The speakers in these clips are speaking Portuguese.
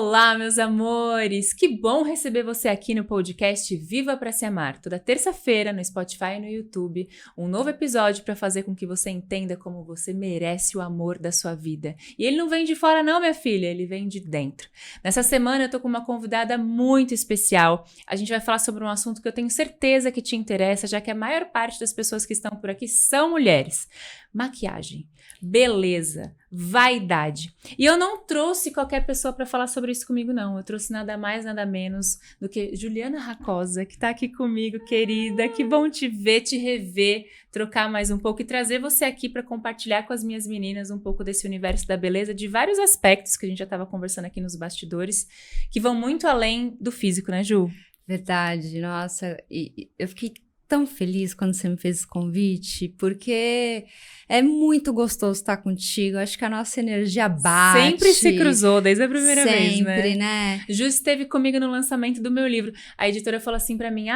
Olá, meus amores! Que bom receber você aqui no podcast Viva Pra Se Amar. Toda terça-feira no Spotify e no YouTube, um novo episódio para fazer com que você entenda como você merece o amor da sua vida. E ele não vem de fora não, minha filha, ele vem de dentro. Nessa semana eu tô com uma convidada muito especial. A gente vai falar sobre um assunto que eu tenho certeza que te interessa, já que a maior parte das pessoas que estão por aqui são mulheres. Maquiagem, beleza, vaidade. E eu não trouxe qualquer pessoa para falar sobre isso comigo, não. Eu trouxe nada mais, nada menos do que Juliana Racosa, que tá aqui comigo, querida. Que bom te ver, te rever, trocar mais um pouco e trazer você aqui para compartilhar com as minhas meninas um pouco desse universo da beleza, de vários aspectos que a gente já estava conversando aqui nos bastidores, que vão muito além do físico, né, Ju? Verdade, nossa, e eu fiquei tão feliz quando você me fez esse convite, porque é muito gostoso estar contigo, acho que a nossa energia bate. Sempre se cruzou, desde a primeira vez, né? Sempre, né? Ju esteve comigo no lançamento do meu livro. A editora falou assim pra mim,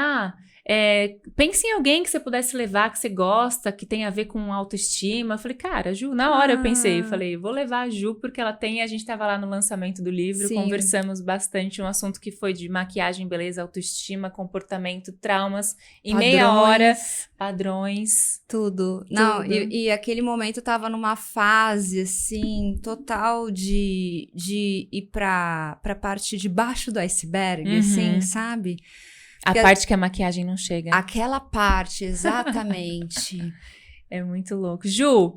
pense em alguém que você pudesse levar, que você gosta, que tem a ver com autoestima. Eu falei, cara, Ju, na hora eu pensei, eu falei, vou levar a Ju, porque ela tem, a gente tava lá no lançamento do livro, Sim. Conversamos bastante, um assunto que foi de maquiagem, beleza, autoestima, comportamento, traumas, em meia hora, padrões. Tudo. Não, e aquele momento eu tava numa fase, assim, total de ir pra parte de baixo do iceberg, assim, sabe? A parte que a maquiagem não chega. Aquela parte, exatamente. É muito louco. Ju,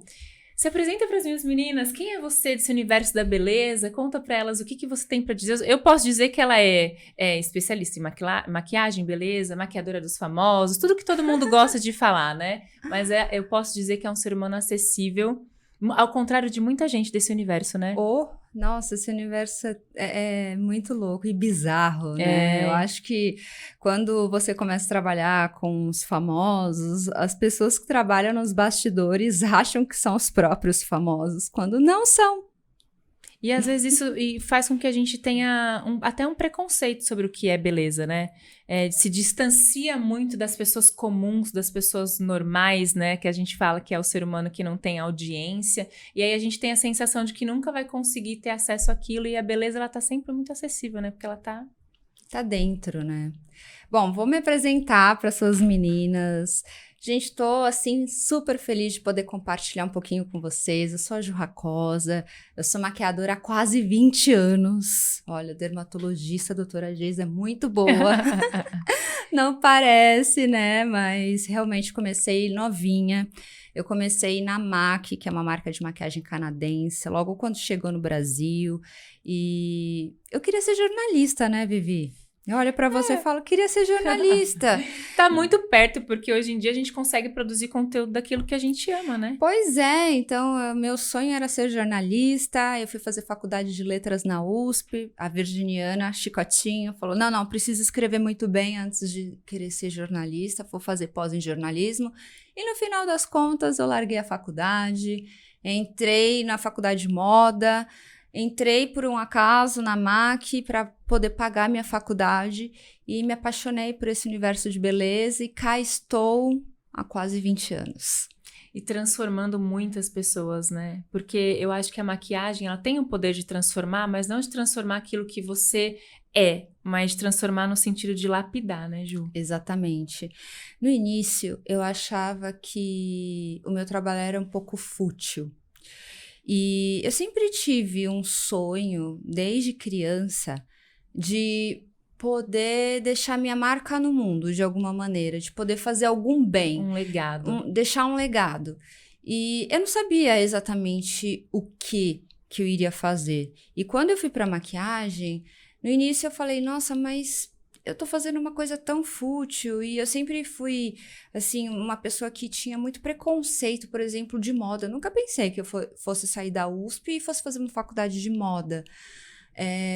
se apresenta para as minhas meninas. Quem é você desse universo da beleza? Conta para elas o que você tem para dizer. Eu posso dizer que ela é especialista em maquiagem, beleza, maquiadora dos famosos, tudo que todo mundo gosta de falar, né? Mas eu posso dizer que é um ser humano acessível, ao contrário de muita gente desse universo, né? Nossa, esse universo é muito louco e bizarro, né? Eu acho que quando você começa a trabalhar com os famosos, as pessoas que trabalham nos bastidores acham que são os próprios famosos, quando não são. E às vezes isso faz com que a gente tenha até um preconceito sobre o que é beleza, né? Se distancia muito das pessoas comuns, das pessoas normais, né? Que a gente fala que é o ser humano que não tem audiência. E aí a gente tem a sensação de que nunca vai conseguir ter acesso àquilo. E a beleza, ela tá sempre muito acessível, né? Porque ela tá dentro, né? Bom, vou me apresentar para suas meninas. Gente, tô, assim, super feliz de poder compartilhar um pouquinho com vocês. Eu sou a Ju Racosa, eu sou maquiadora há quase 20 anos. Olha, dermatologista, a doutora Geisa é muito boa. Não parece, né? Mas realmente comecei novinha. Eu comecei na MAC, que é uma marca de maquiagem canadense, logo quando chegou no Brasil. E eu queria ser jornalista, né, Vivi? Eu olho pra você e falo, queria ser jornalista. Tá muito perto, porque hoje em dia a gente consegue produzir conteúdo daquilo que a gente ama, né? Pois é, então meu sonho era ser jornalista, eu fui fazer faculdade de letras na USP, a virginiana, Chicotinho, falou, não, preciso escrever muito bem antes de querer ser jornalista, vou fazer pós em jornalismo. E no final das contas eu larguei a faculdade, entrei na faculdade de moda, entrei por um acaso na MAC para poder pagar minha faculdade e me apaixonei por esse universo de beleza e cá estou há quase 20 anos. E transformando muitas pessoas, né? Porque eu acho que a maquiagem, ela tem o poder de transformar, mas não de transformar aquilo que você mas de transformar no sentido de lapidar, né, Ju? Exatamente. No início, eu achava que o meu trabalho era um pouco fútil. E eu sempre tive um sonho, desde criança, de poder deixar minha marca no mundo, de alguma maneira, de poder fazer algum bem. Um legado. Deixar um legado. E eu não sabia exatamente o que eu iria fazer. E quando eu fui para maquiagem, no início eu falei, nossa, mas eu tô fazendo uma coisa tão fútil, e eu sempre fui, assim, uma pessoa que tinha muito preconceito, por exemplo, de moda. Eu nunca pensei que eu fosse sair da USP e fosse fazer uma faculdade de moda.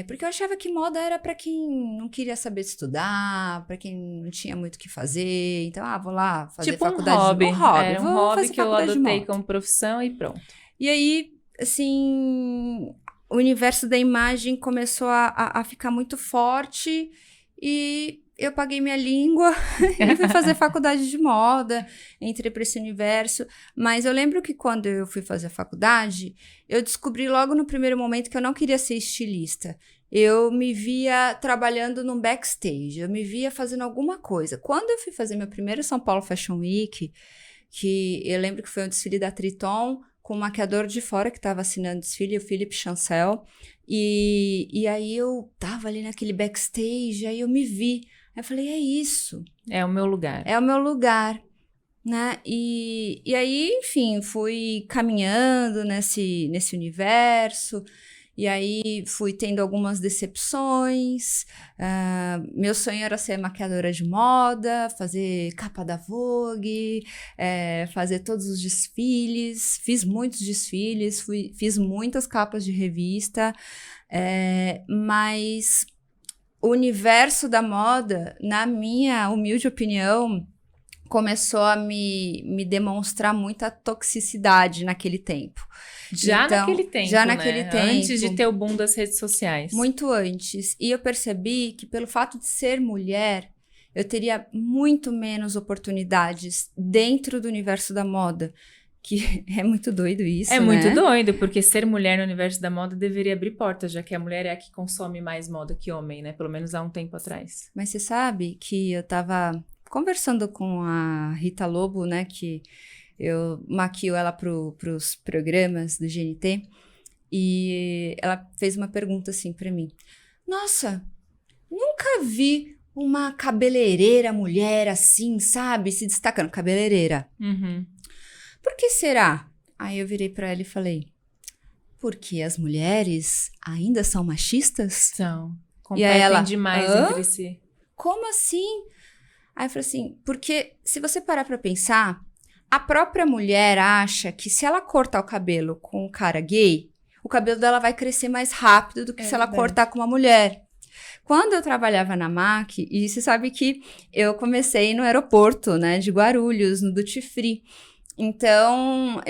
Porque eu achava que moda era para quem não queria saber estudar, para quem não tinha muito o que fazer. Então, vou lá fazer tipo faculdade hobby. de moda. Era um hobby que eu adotei como profissão e pronto. E aí, assim, o universo da imagem começou a ficar muito forte. E eu paguei minha língua e fui fazer faculdade de moda, entrei para esse universo. Mas eu lembro que quando eu fui fazer a faculdade, eu descobri logo no primeiro momento que eu não queria ser estilista. eu me via trabalhando num backstage, eu me via fazendo alguma coisa. Quando eu fui fazer meu primeiro São Paulo Fashion Week, que eu lembro que foi um desfile da Triton, com o maquiador de fora que estava assinando o desfile, o Philippe Chancel, e aí eu tava ali naquele backstage, aí eu me vi, aí eu falei, é isso. É o meu lugar. É o meu lugar, né? E aí, enfim, fui caminhando nesse universo, e aí fui tendo algumas decepções. Meu sonho era ser maquiadora de moda, fazer capa da Vogue, fazer todos os desfiles. Fiz muitos desfiles, fiz muitas capas de revista, mas o universo da moda, na minha humilde opinião, começou a me demonstrar muita toxicidade naquele tempo. Já naquele tempo. Antes de ter o boom das redes sociais. Muito antes. E eu percebi que pelo fato de ser mulher, eu teria muito menos oportunidades dentro do universo da moda. Que é muito doido isso, É né? muito doido, porque ser mulher no universo da moda deveria abrir portas, já que a mulher é a que consome mais moda que homem, né? Pelo menos há um tempo atrás. Mas você sabe que eu tava conversando com a Rita Lobo, né, que eu maquio ela pros programas do GNT, e ela fez uma pergunta assim pra mim. Nossa, nunca vi uma cabeleireira mulher assim, sabe, se destacando. Cabeleireira. Uhum. Por que será? Aí eu virei pra ela e falei, porque as mulheres ainda são machistas? São. E aí ela, demais entre si. Como assim? Aí eu falei assim, porque se você parar pra pensar, a própria mulher acha que se ela cortar o cabelo com um cara gay, o cabelo dela vai crescer mais rápido do que se ela cortar com uma mulher. Quando eu trabalhava na MAC, e você sabe que eu comecei no aeroporto, né, de Guarulhos, no Duty Free. Então,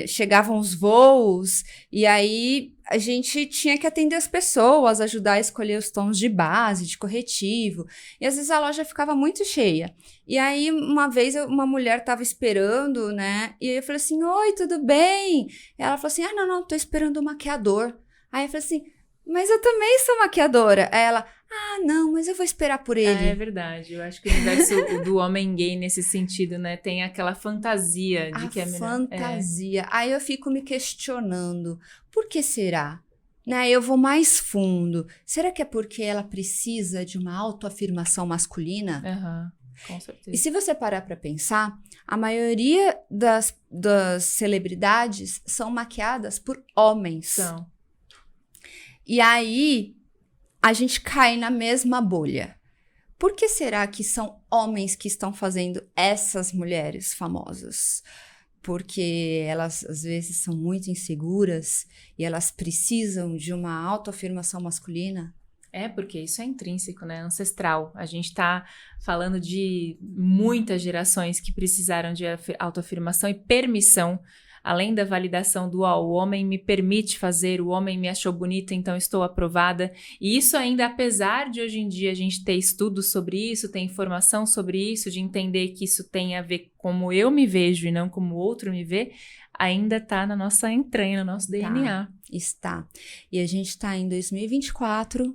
chegavam os voos, e aí a gente tinha que atender as pessoas, ajudar a escolher os tons de base, de corretivo. E às vezes a loja ficava muito cheia. E aí, uma vez, uma mulher estava esperando, né? E aí eu falei assim, oi, tudo bem? E ela falou assim, não, tô esperando o maquiador. Aí eu falei assim, mas eu também sou maquiadora. Aí ela, não, mas eu vou esperar por ele. É verdade, eu acho que o universo do homem gay nesse sentido, né, tem aquela fantasia de que é melhor. Fantasia. Aí eu fico me questionando, por que será? Né, eu vou mais fundo. Será que é porque ela precisa de uma autoafirmação masculina? Aham, com certeza. E se você parar pra pensar, a maioria das celebridades são maquiadas por homens. São. E aí, a gente cai na mesma bolha. Por que será que são homens que estão fazendo essas mulheres famosas? Porque elas, às vezes, são muito inseguras e elas precisam de uma autoafirmação masculina? Porque isso é intrínseco, né? Ancestral. A gente tá falando de muitas gerações que precisaram de autoafirmação e permissão. Além da validação do o homem me permite fazer, o homem me achou bonita, então estou aprovada. E isso ainda, apesar de hoje em dia a gente ter estudos sobre isso, ter informação sobre isso, de entender que isso tem a ver como eu me vejo e não como o outro me vê, ainda está na nossa entranha, no nosso DNA. Está. E a gente está em 2024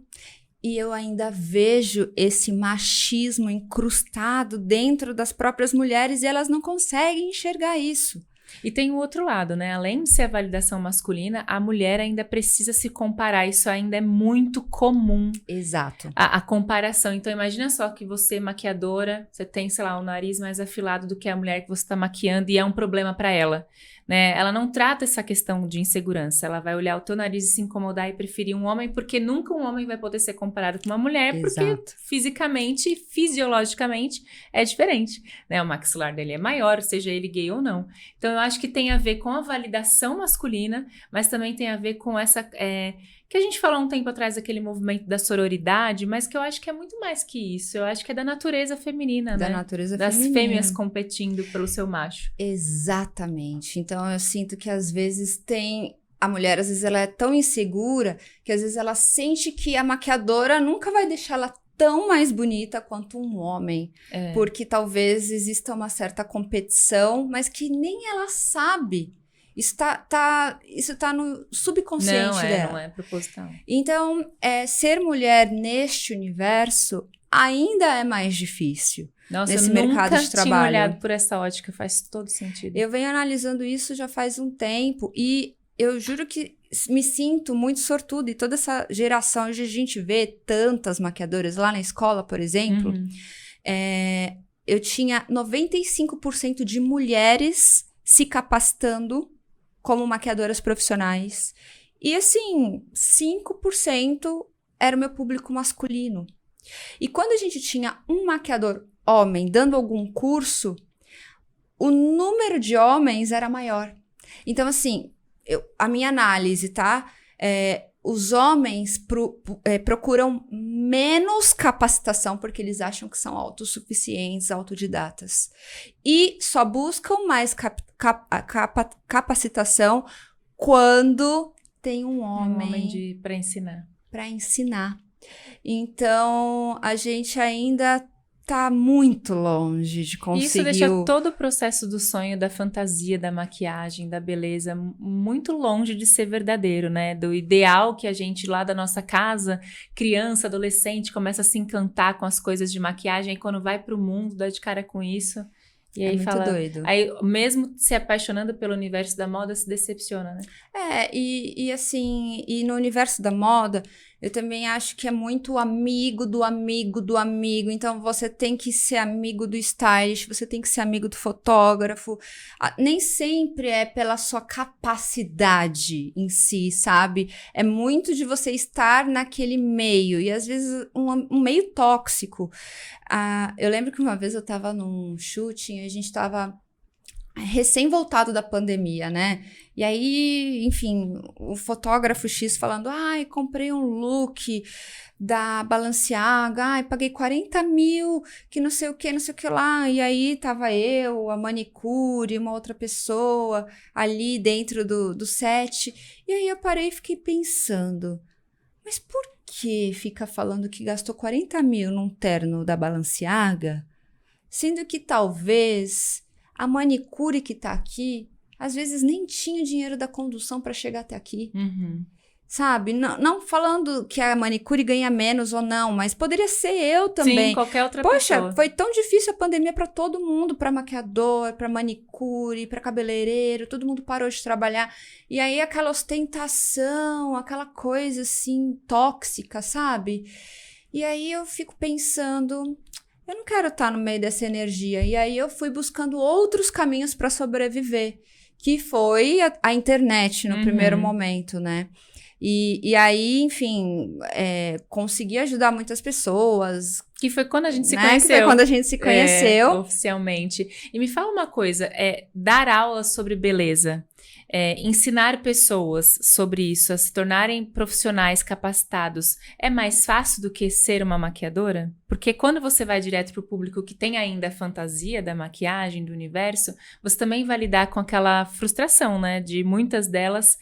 e eu ainda vejo esse machismo incrustado dentro das próprias mulheres e elas não conseguem enxergar isso. E tem o outro lado, né? Além de ser a validação masculina, a mulher ainda precisa se comparar. Isso ainda é muito comum. Exato. A comparação. Então, imagina só que você, maquiadora, você tem, sei lá, o nariz mais afilado do que a mulher que você está maquiando e é um problema para ela, né? Ela não trata essa questão de insegurança. Ela vai olhar o teu nariz e se incomodar e preferir um homem, porque nunca um homem vai poder ser comparado com uma mulher, Exato. porque fisicamente e fisiologicamente é diferente, né? O maxilar dele é maior, seja ele gay ou não. Então, eu acho que tem a ver com a validação masculina, mas também tem a ver com essa... que a gente falou um tempo atrás, aquele movimento da sororidade, mas que eu acho que é muito mais que isso. Eu acho que é da natureza feminina, né? Da natureza das feminina. fêmeas competindo pelo seu macho. Exatamente. Então, eu sinto que às vezes a mulher, às vezes, ela é tão insegura que às vezes ela sente que a maquiadora nunca vai deixar ela tão mais bonita quanto um homem. Porque talvez exista uma certa competição, mas que nem ela sabe Isso tá no subconsciente dela. Não é proposital. Então, ser mulher neste universo ainda é mais difícil. Nossa, nesse eu mercado nunca de trabalho. tinha olhado por essa ótica, faz todo sentido. Eu venho analisando isso já faz um tempo e eu juro que me sinto muito sortuda. E toda essa geração, hoje a gente vê tantas maquiadoras lá na escola, por exemplo, eu tinha 95% de mulheres se capacitando como maquiadoras profissionais. E assim, 5% era o meu público masculino. E quando a gente tinha um maquiador homem dando algum curso, o número de homens era maior. Então, assim, a minha análise, tá? Os homens procuram menos capacitação porque eles acham que são autossuficientes, autodidatas. E só buscam mais capacitação quando tem um homem para ensinar. Para ensinar. Então, a gente ainda tá muito longe de conseguir... Isso deixa todo o processo do sonho, da fantasia, da maquiagem, da beleza, muito longe de ser verdadeiro, né? Do ideal que a gente lá da nossa casa, criança, adolescente, começa a se encantar com as coisas de maquiagem, e quando vai pro mundo, dá de cara com isso. E aí muito doido. Aí, mesmo se apaixonando pelo universo da moda, se decepciona, né? E assim, e no universo da moda, eu também acho que é muito amigo do amigo do amigo. Então, você tem que ser amigo do stylist, você tem que ser amigo do fotógrafo. Nem sempre é pela sua capacidade em si, sabe? É muito de você estar naquele meio. E, às vezes, um meio tóxico. Eu lembro que uma vez eu tava num shooting, a gente tava recém-voltado da pandemia, né? E aí, enfim, o fotógrafo X falando, comprei um look da Balenciaga, paguei 40 mil, que não sei o que lá. E aí tava eu, a manicure, uma outra pessoa ali dentro do set. E aí eu parei e fiquei pensando, mas por que fica falando que gastou 40 mil num terno da Balenciaga, sendo que talvez a manicure que tá aqui, às vezes nem tinha o dinheiro da condução para chegar até aqui. Sabe? Não falando que a manicure ganha menos ou não, mas poderia ser eu também. Sim, qualquer outra pessoa. Poxa, foi tão difícil a pandemia para todo mundo, para maquiador, para manicure, para cabeleireiro, todo mundo parou de trabalhar. E aí aquela ostentação, aquela coisa assim tóxica, sabe? E aí eu fico pensando, eu não quero estar no meio dessa energia. E aí eu fui buscando outros caminhos para sobreviver, que foi a internet no primeiro momento, né? E aí, enfim, consegui ajudar muitas pessoas. Que foi quando a gente se Que conheceu. foi quando a gente se conheceu. Oficialmente. E me fala uma coisa, dar aulas sobre beleza, ensinar pessoas sobre isso, a se tornarem profissionais capacitados, é mais fácil do que ser uma maquiadora? Porque quando você vai direto para o público que tem ainda a fantasia da maquiagem, do universo, você também vai lidar com aquela frustração, né? De muitas delas,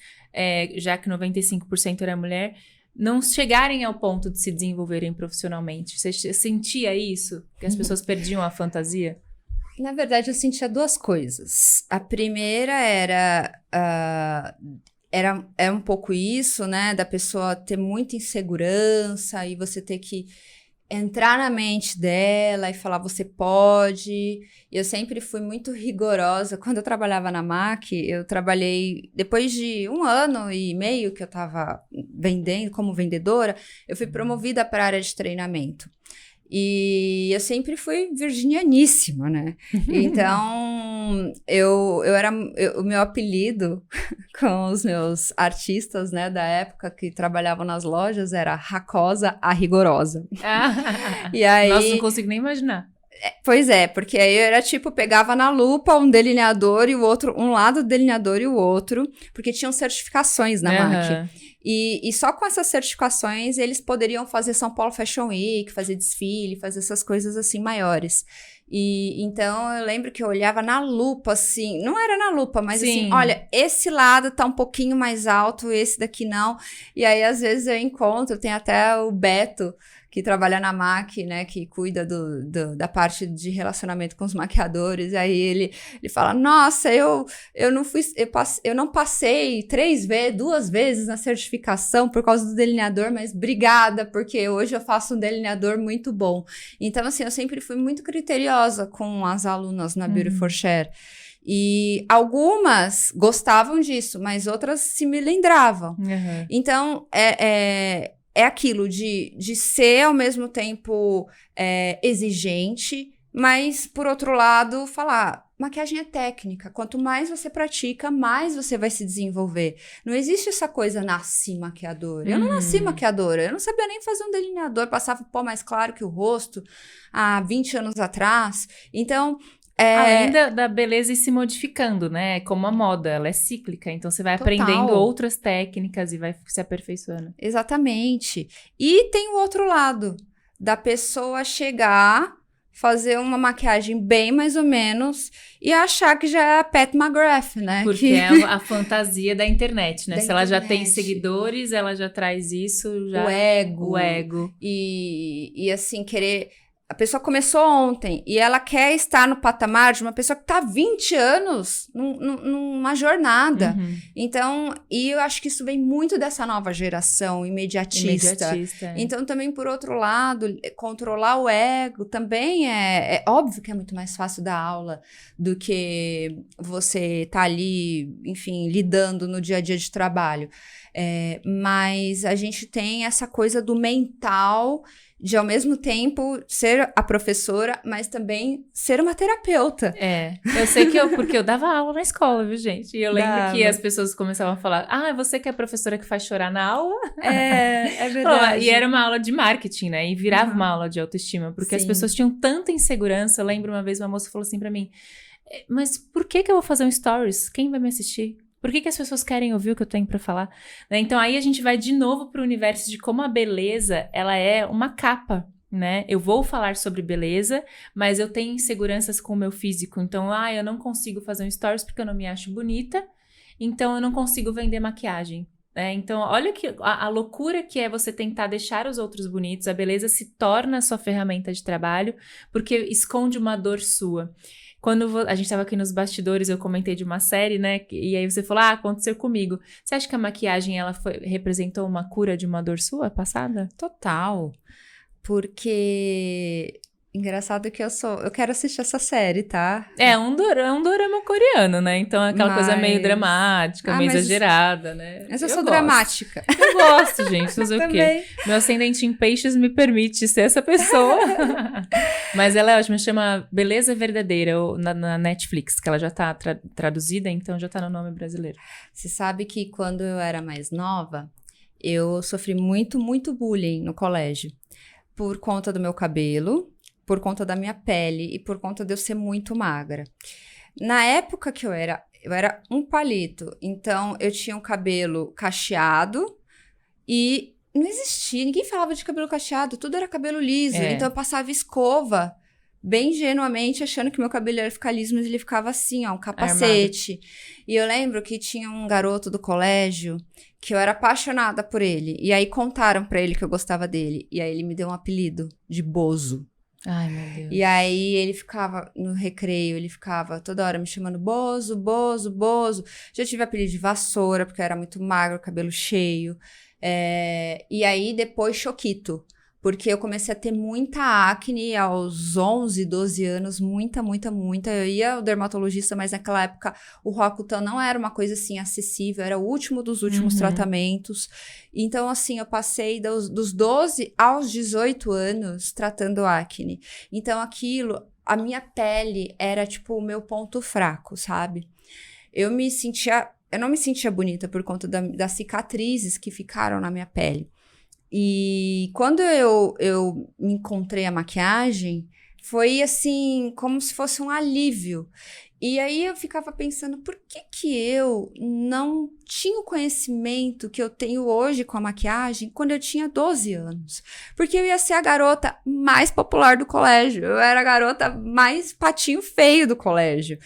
já que 95% era mulher, não chegarem ao ponto de se desenvolverem profissionalmente. Você sentia isso? Que as pessoas perdiam a fantasia? Na verdade, eu sentia duas coisas. A primeira era um pouco isso, né? Da pessoa ter muita insegurança e você ter que entrar na mente dela e falar, você pode. E eu sempre fui muito rigorosa. Quando eu trabalhava na MAC, eu trabalhei... Depois de 1 ano e meio que eu estava vendendo como vendedora, eu fui promovida para a área de treinamento. E eu sempre fui virginianíssima, né? Então, o meu apelido com os meus artistas, né, da época que trabalhavam nas lojas era Racosa a Rigorosa. E aí... Nossa, não consigo nem imaginar. Pois é, porque aí eu era tipo, pegava na lupa um delineador e o outro, um lado do delineador e o outro, porque tinham certificações na MAC. E só com essas certificações eles poderiam fazer São Paulo Fashion Week, fazer desfile, fazer essas coisas assim maiores. E então eu lembro que eu olhava na lupa, assim, não era na lupa, mas Sim. assim, olha, esse lado tá um pouquinho mais alto, esse daqui não. E aí às vezes eu encontro, tem até o Beto, que trabalha na MAC, né, que cuida da parte de relacionamento com os maquiadores, aí ele fala, nossa, eu não passei 2 vezes na certificação por causa do delineador, mas obrigada, porque hoje eu faço um delineador muito bom. Então, assim, eu sempre fui muito criteriosa com as alunas na Beauty for Share. E algumas gostavam disso, mas outras se melindravam. Uhum. Então, é aquilo de ser, ao mesmo tempo, exigente, mas, por outro lado, falar, maquiagem é técnica. Quanto mais você pratica, mais você vai se desenvolver. Não existe essa coisa, nasci maquiadora. Eu não nasci maquiadora. Eu não sabia nem fazer um delineador. Passava pó mais claro que o rosto há 20 anos atrás. Então... Além da beleza ir se modificando, né? Como a moda, ela é cíclica. Então, você vai aprendendo outras técnicas e vai se aperfeiçoando. Exatamente. E tem o outro lado, da pessoa chegar, fazer uma maquiagem bem mais ou menos e achar que já é a Pat McGrath, né? Porque é a fantasia da internet, né? Se ela já tem seguidores, ela já traz isso, já... O ego. E assim, querer... A pessoa começou ontem e ela quer estar no patamar de uma pessoa que está há 20 anos numa jornada. Então, e eu acho que isso vem muito dessa nova geração imediatista. Então, também, por outro lado, controlar o ego também é óbvio que é muito mais fácil dar aula do que você tá ali, enfim, lidando no dia a dia de trabalho. Mas a gente tem essa coisa do mental de, ao mesmo tempo, ser a professora, mas também ser uma terapeuta. Eu sei porque eu dava aula na escola, viu, gente? E eu lembro que as pessoas começavam a falar, você que é a professora que faz chorar na aula? É verdade. E era uma aula de marketing, né? E virava uma aula de autoestima, porque as pessoas tinham tanta insegurança. Eu lembro uma vez uma moça falou assim pra mim, mas por que eu vou fazer um stories? Quem vai me assistir? Por que as pessoas querem ouvir o que eu tenho pra falar? Né? Então, aí a gente vai de novo pro universo de como a beleza, ela é uma capa, né? Eu vou falar sobre beleza, mas eu tenho inseguranças com o meu físico. Então, eu não consigo fazer um stories porque eu não me acho bonita. Então, eu não consigo vender maquiagem. Né? Então, olha que a loucura que é você tentar deixar os outros bonitos. A beleza se torna a sua ferramenta de trabalho porque esconde uma dor sua. Quando a gente estava aqui nos bastidores, eu comentei de uma série, né? E aí você falou, aconteceu comigo. Você acha que a maquiagem, ela representou uma cura de uma dor sua passada? Total. Porque... Engraçado que eu quero assistir essa série, tá? É um dorama coreano, né? Então é aquela coisa meio dramática, meio exagerada, né? Mas eu sou dramática. Eu gosto, gente. Fazer o quê? Meu ascendente em peixes me permite ser essa pessoa. Mas ela é ótima, chama Beleza Verdadeira na Netflix, que ela já tá traduzida, então já tá no nome brasileiro. Você sabe que quando eu era mais nova, eu sofri muito, muito bullying no colégio. Por conta do meu cabelo, por conta da minha pele e por conta de eu ser muito magra. Na época que eu era um palito, então eu tinha um cabelo cacheado e não existia, ninguém falava de cabelo cacheado, tudo era cabelo liso, então eu passava escova bem ingenuamente, achando que meu cabelo ia ficar liso, mas ele ficava assim, um capacete. Armado. E eu lembro que tinha um garoto do colégio que eu era apaixonada por ele, e aí contaram pra ele que eu gostava dele, e aí ele me deu um apelido de Bozo. Ai, meu Deus. E aí ele ficava no recreio, ele ficava toda hora me chamando Bozo, Bozo, Bozo. Já tive apelido de vassoura, porque eu era muito magro, cabelo cheio. E aí depois Choquito, porque eu comecei a ter muita acne aos 11, 12 anos, muita. Eu ia ao dermatologista, mas naquela época o Roacutan não era uma coisa assim acessível, era o último dos últimos tratamentos. Então, assim, eu passei dos 12 aos 18 anos tratando acne. Então, a minha pele era tipo o meu ponto fraco, sabe? Eu não me sentia bonita por conta das cicatrizes que ficaram na minha pele. E quando eu me encontrei a maquiagem, foi assim, como se fosse um alívio. E aí eu ficava pensando, por que eu não tinha o conhecimento que eu tenho hoje com a maquiagem quando eu tinha 12 anos? Porque eu ia ser a garota mais popular do colégio. Eu era a garota mais patinho feio do colégio.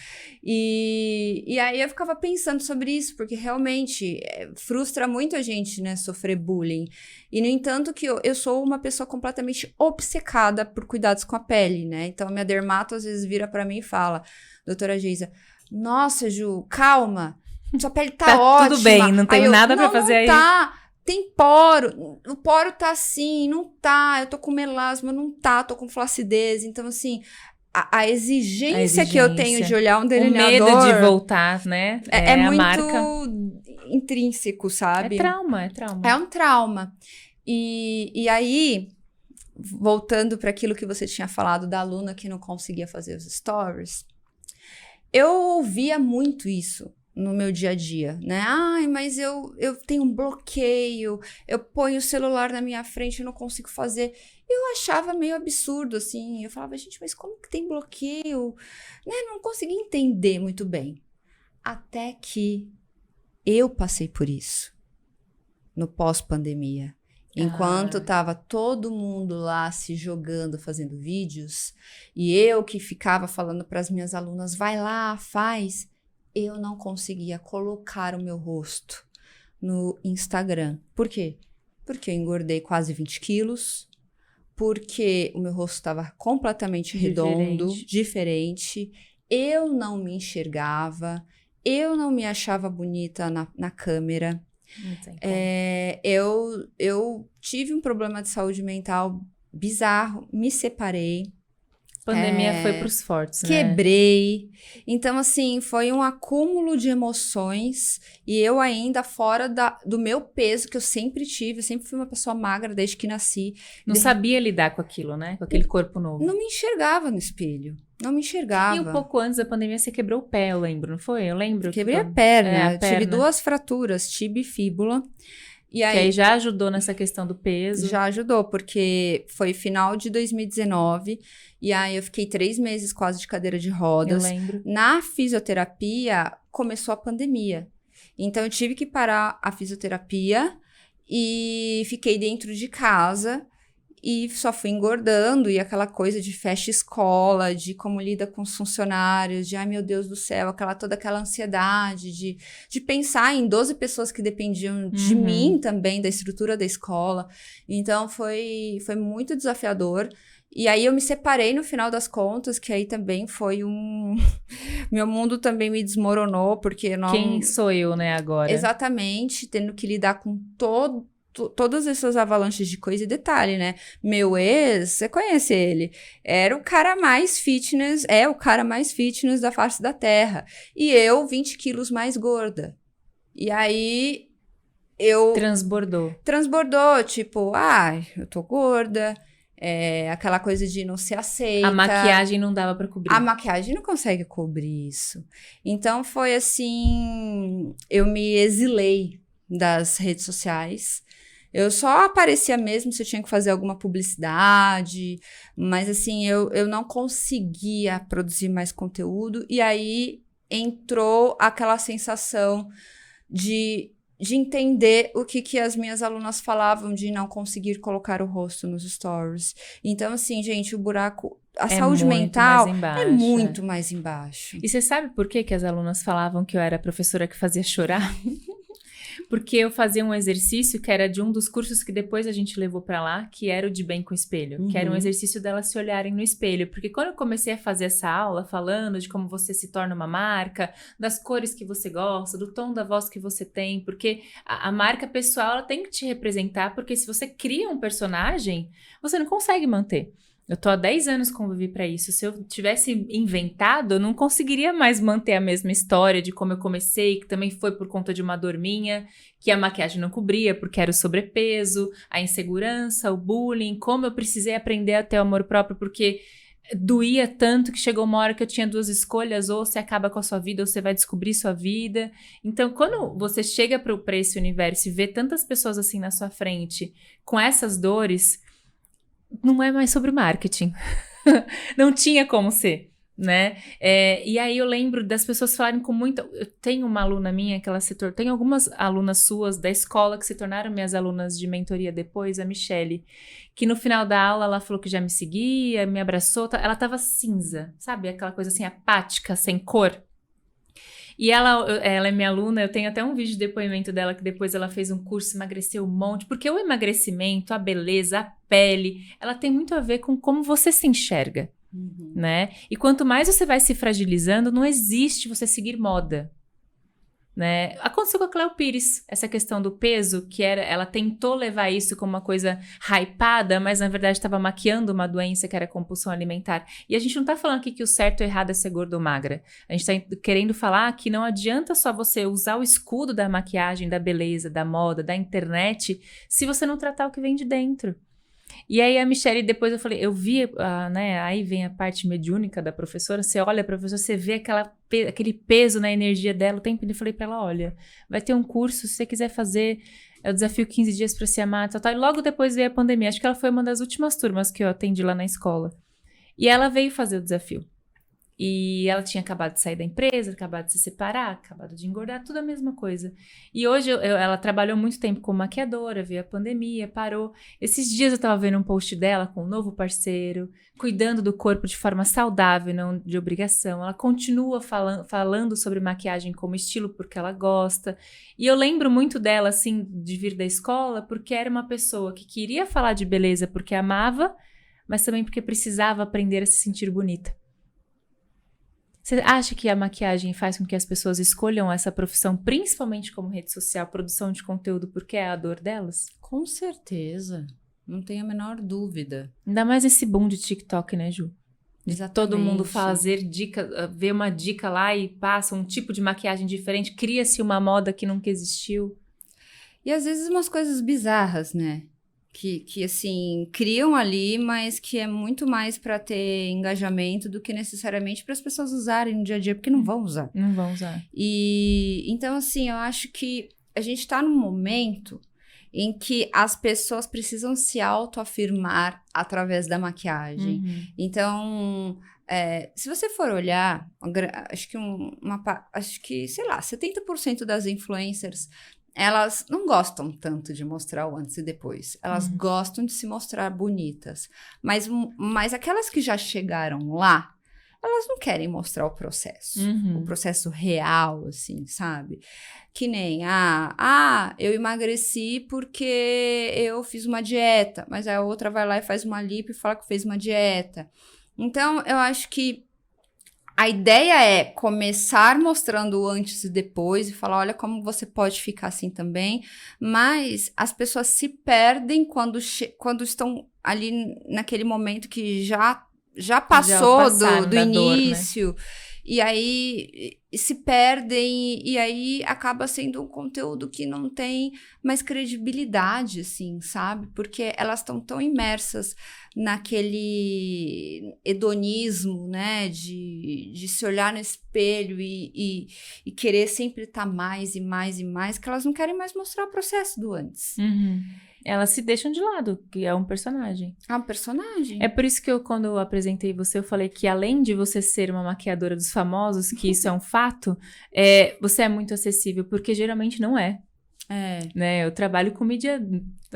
E aí eu ficava pensando sobre isso, porque realmente frustra muito a gente, né, sofrer bullying. E, no entanto, que eu sou uma pessoa completamente obcecada por cuidados com a pele, né? Então, a minha dermato às vezes vira pra mim e fala, doutora Geisa, nossa, Ju, calma, sua pele tá ótima. Tudo bem, não tenho nada pra fazer aí. Não tá, tem poro, o poro tá assim, não tá, eu tô com melasma, não tá, tô com flacidez. Então, assim, a exigência que eu tenho de olhar um delineador... O medo de voltar, né? É a muito marca. intrínseco, sabe? É trauma. É um trauma. E aí, voltando para aquilo que você tinha falado da aluna que não conseguia fazer os stories, eu ouvia muito isso no meu dia a dia, né? Ai, mas eu tenho um bloqueio, eu ponho o celular na minha frente e não consigo fazer. Eu achava meio absurdo, assim. Eu falava, gente, mas como que tem bloqueio? Né? Não conseguia entender muito bem. Até que eu passei por isso no pós-pandemia. Enquanto tava todo mundo lá se jogando, fazendo vídeos, e eu que ficava falando para as minhas alunas, vai lá, faz, eu não conseguia colocar o meu rosto no Instagram. Por quê? Porque eu engordei quase 20 quilos, porque o meu rosto estava completamente redondo, diferente, eu não me enxergava, eu não me achava bonita na câmera. Eu tive um problema de saúde mental bizarro, me separei. Pandemia foi pros fortes, né? Quebrei. Então, assim, foi um acúmulo de emoções e eu ainda fora do meu peso que eu sempre tive. Eu sempre fui uma pessoa magra desde que nasci. Não sabia lidar com aquilo, né? Com aquele corpo novo. Não me enxergava no espelho. Não me enxergava. E um pouco antes da pandemia você quebrou o pé, eu lembro, não foi? Eu lembro. Quebrei a perna. Tive 2 fraturas, tíbia e fíbula. E aí, que aí já ajudou nessa questão do peso. Já ajudou, porque foi final de 2019. E aí eu fiquei 3 meses quase de cadeira de rodas. Eu lembro. Na fisioterapia, começou a pandemia. Então eu tive que parar a fisioterapia e fiquei dentro de casa. E só fui engordando, e aquela coisa de fecha escola, de como lida com os funcionários, de ai meu Deus do céu, toda aquela ansiedade de pensar em 12 pessoas que dependiam de mim também, da estrutura da escola. Então foi muito desafiador. E aí eu me separei no final das contas, que aí também foi meu mundo também me desmoronou, porque não... Quem sou eu, né, agora? Exatamente, tendo que lidar com todas essas avalanches de coisa. E detalhe, né? Meu ex, você conhece ele, era o cara mais fitness, é o cara mais fitness da face da terra. E eu, 20 quilos mais gorda. E aí, Transbordou, tipo, eu tô gorda, aquela coisa de não ser aceita. A maquiagem não dava pra cobrir. A maquiagem não consegue cobrir isso. Então, foi assim, eu me exilei das redes sociais. Eu só aparecia mesmo se eu tinha que fazer alguma publicidade, mas assim, eu não conseguia produzir mais conteúdo, e aí entrou aquela sensação de entender o que as minhas alunas falavam de não conseguir colocar o rosto nos stories. Então, assim, gente, o buraco... A saúde mental é muito mais embaixo. E você sabe por que as alunas falavam que eu era a professora que fazia chorar? Porque eu fazia um exercício que era de um dos cursos que depois a gente levou pra lá, que era o de bem com o espelho. Que era um exercício delas se olharem no espelho. Porque quando eu comecei a fazer essa aula, falando de como você se torna uma marca, das cores que você gosta, do tom da voz que você tem, porque a marca pessoal, ela tem que te representar, porque se você cria um personagem, você não consegue manter. Eu tô há 10 anos convivi pra isso. Se eu tivesse inventado, eu não conseguiria mais manter a mesma história de como eu comecei, que também foi por conta de uma dor minha, que a maquiagem não cobria, porque era o sobrepeso, a insegurança, o bullying, como eu precisei aprender a ter o amor próprio, porque doía tanto que chegou uma hora que eu tinha 2 escolhas, ou você acaba com a sua vida, ou você vai descobrir sua vida. Então, quando você chega pra esse universo e vê tantas pessoas assim na sua frente, com essas dores... Não é mais sobre marketing. Não tinha como ser. né? E aí eu lembro das pessoas falarem com muita... Eu tenho uma aluna minha que ela tem algumas alunas suas da escola que se tornaram minhas alunas de mentoria depois, a Michele, que no final da aula ela falou que já me seguia, me abraçou, ela tava cinza, sabe? Aquela coisa assim, apática, sem cor. E ela é minha aluna, eu tenho até um vídeo de depoimento dela que depois ela fez um curso, emagreceu um monte, porque o emagrecimento, a beleza, a pele, ela tem muito a ver com como você se enxerga. Né? E quanto mais você vai se fragilizando, não existe você seguir moda, né? Aconteceu com a Cleo Pires, essa questão do peso, que ela tentou levar isso como uma coisa hypada, mas na verdade estava maquiando uma doença que era compulsão alimentar. E a gente não tá falando aqui que o certo ou errado é ser gordo ou magra. A gente tá querendo falar que não adianta só você usar o escudo da maquiagem, da beleza, da moda, da internet, se você não tratar o que vem de dentro. E aí a Michele, depois eu falei, eu vi, né, aí vem a parte mediúnica da professora, você olha a professora, você vê aquele peso na energia dela o tempo inteiro. Eu falei pra ela, olha, vai ter um curso, se você quiser fazer, é o desafio 15 dias pra se amar, tal. E logo depois veio a pandemia, acho que ela foi uma das últimas turmas que eu atendi lá na escola. E ela veio fazer o desafio. E ela tinha acabado de sair da empresa, acabado de se separar, acabado de engordar, tudo a mesma coisa. E hoje ela trabalhou muito tempo como maquiadora, veio a pandemia, parou. Esses dias eu tava vendo um post dela com um novo parceiro, cuidando do corpo de forma saudável, não de obrigação. Ela continua falando sobre maquiagem como estilo porque ela gosta. E eu lembro muito dela, assim, de vir da escola, porque era uma pessoa que queria falar de beleza porque amava, mas também porque precisava aprender a se sentir bonita. Você acha que a maquiagem faz com que as pessoas escolham essa profissão, principalmente como rede social, produção de conteúdo, porque é a dor delas? Com certeza, não tenho a menor dúvida. Ainda mais esse boom de TikTok, né, Ju? Exatamente. Todo mundo fazer dica, vê uma dica lá e passa um tipo de maquiagem diferente, cria-se uma moda que nunca existiu. E às vezes umas coisas bizarras, né? Que assim, criam ali, mas que é muito mais para ter engajamento do que necessariamente para as pessoas usarem no dia a dia, porque não vão usar. Não vão usar. E então, assim, eu acho que a gente está num momento em que as pessoas precisam se autoafirmar através da maquiagem. Então, se você for olhar, acho que, sei lá, 70% das influencers, elas não gostam tanto de mostrar o antes e depois. Elas gostam de se mostrar bonitas. Mas aquelas que já chegaram lá, elas não querem mostrar o processo real, assim, sabe? Que nem, eu emagreci porque eu fiz uma dieta, mas a outra vai lá e faz uma lipo e fala que fez uma dieta. Então, eu acho que a ideia é começar mostrando o antes e depois e falar, olha como você pode ficar assim também, mas as pessoas se perdem quando estão ali naquele momento que já passou do início, dor, né? E aí se perdem e aí acaba sendo um conteúdo que não tem mais credibilidade, assim, sabe? Porque elas estão tão imersas naquele hedonismo, né? De se olhar no espelho e querer sempre estar mais e mais e mais, que elas não querem mais mostrar o processo do antes. Elas se deixam de lado, que é um personagem. É um personagem. É por isso que quando eu apresentei você, eu falei que além de você ser uma maquiadora dos famosos, que isso é um fato, você é muito acessível, porque geralmente não é. Né? Eu trabalho com mídia,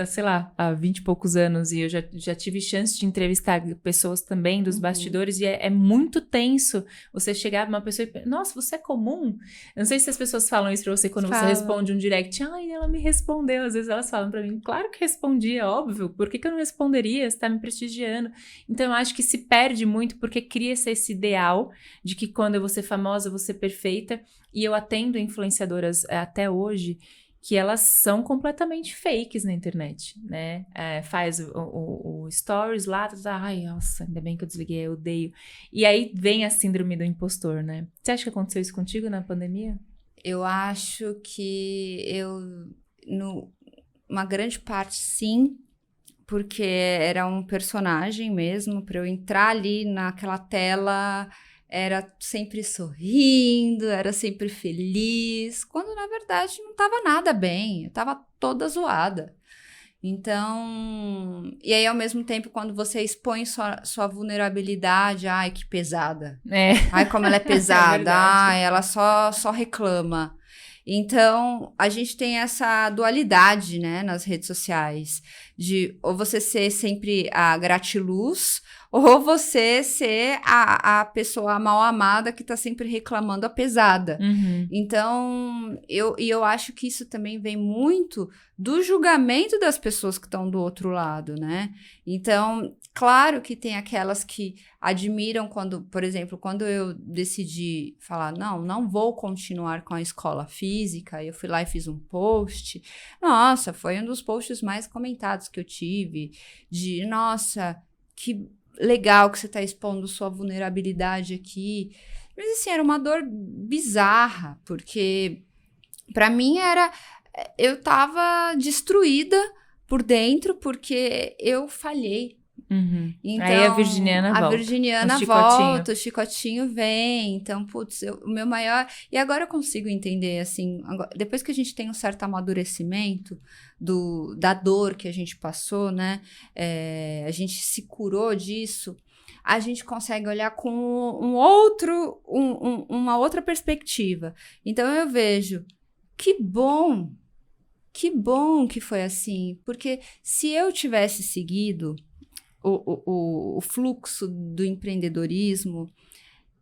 sei lá, há 20 e poucos anos, e eu já tive chance de entrevistar pessoas também dos bastidores, e é muito tenso você chegar pra uma pessoa e nossa, você é comum? Eu não sei se as pessoas falam isso pra você quando você responde um direct. Ai, ela me respondeu. Às vezes elas falam pra mim, claro que respondi, é óbvio, por que eu não responderia? Você tá me prestigiando. Então eu acho que se perde muito porque cria-se esse ideal de que quando eu vou ser famosa, eu vou ser perfeita, e eu atendo influenciadoras até hoje que elas são completamente fakes na internet, né? Faz o stories lá, ai, nossa, ainda bem que eu desliguei, eu odeio. E aí vem a síndrome do impostor, né? Você acha que aconteceu isso contigo na pandemia? Eu acho que uma grande parte, sim, porque era um personagem mesmo, para eu entrar ali naquela tela, era sempre sorrindo, era sempre feliz, quando na verdade não estava nada bem, eu estava toda zoada. Então, e aí ao mesmo tempo, quando você expõe sua vulnerabilidade, ai, que pesada. Ai, como ela é pesada, ai, ela só reclama. Então, a gente tem essa dualidade, né, nas redes sociais, de ou você ser sempre a gratiluz, ou você ser a pessoa mal amada que tá sempre reclamando a pesada. Uhum. Então, eu acho que isso também vem muito do julgamento das pessoas que estão do outro lado, né? Então, claro que tem aquelas que admiram quando, por exemplo, quando eu decidi falar, não vou continuar com a escola física, eu fui lá e fiz um post. Nossa, foi um dos posts mais comentados que eu tive, de, nossa, que legal que você está expondo sua vulnerabilidade aqui. Mas, assim, era uma dor bizarra, porque para mim eu tava destruída por dentro porque eu falhei. Uhum. Então, aí a virginiana volta, o chicotinho vem. Então, putz, o meu maior... E agora eu consigo entender, assim, depois que a gente tem um certo amadurecimento da dor que a gente passou, né? A gente se curou disso, a gente consegue olhar com uma outra perspectiva. Então, eu vejo, que bom que foi assim, porque se eu tivesse seguido o fluxo do empreendedorismo,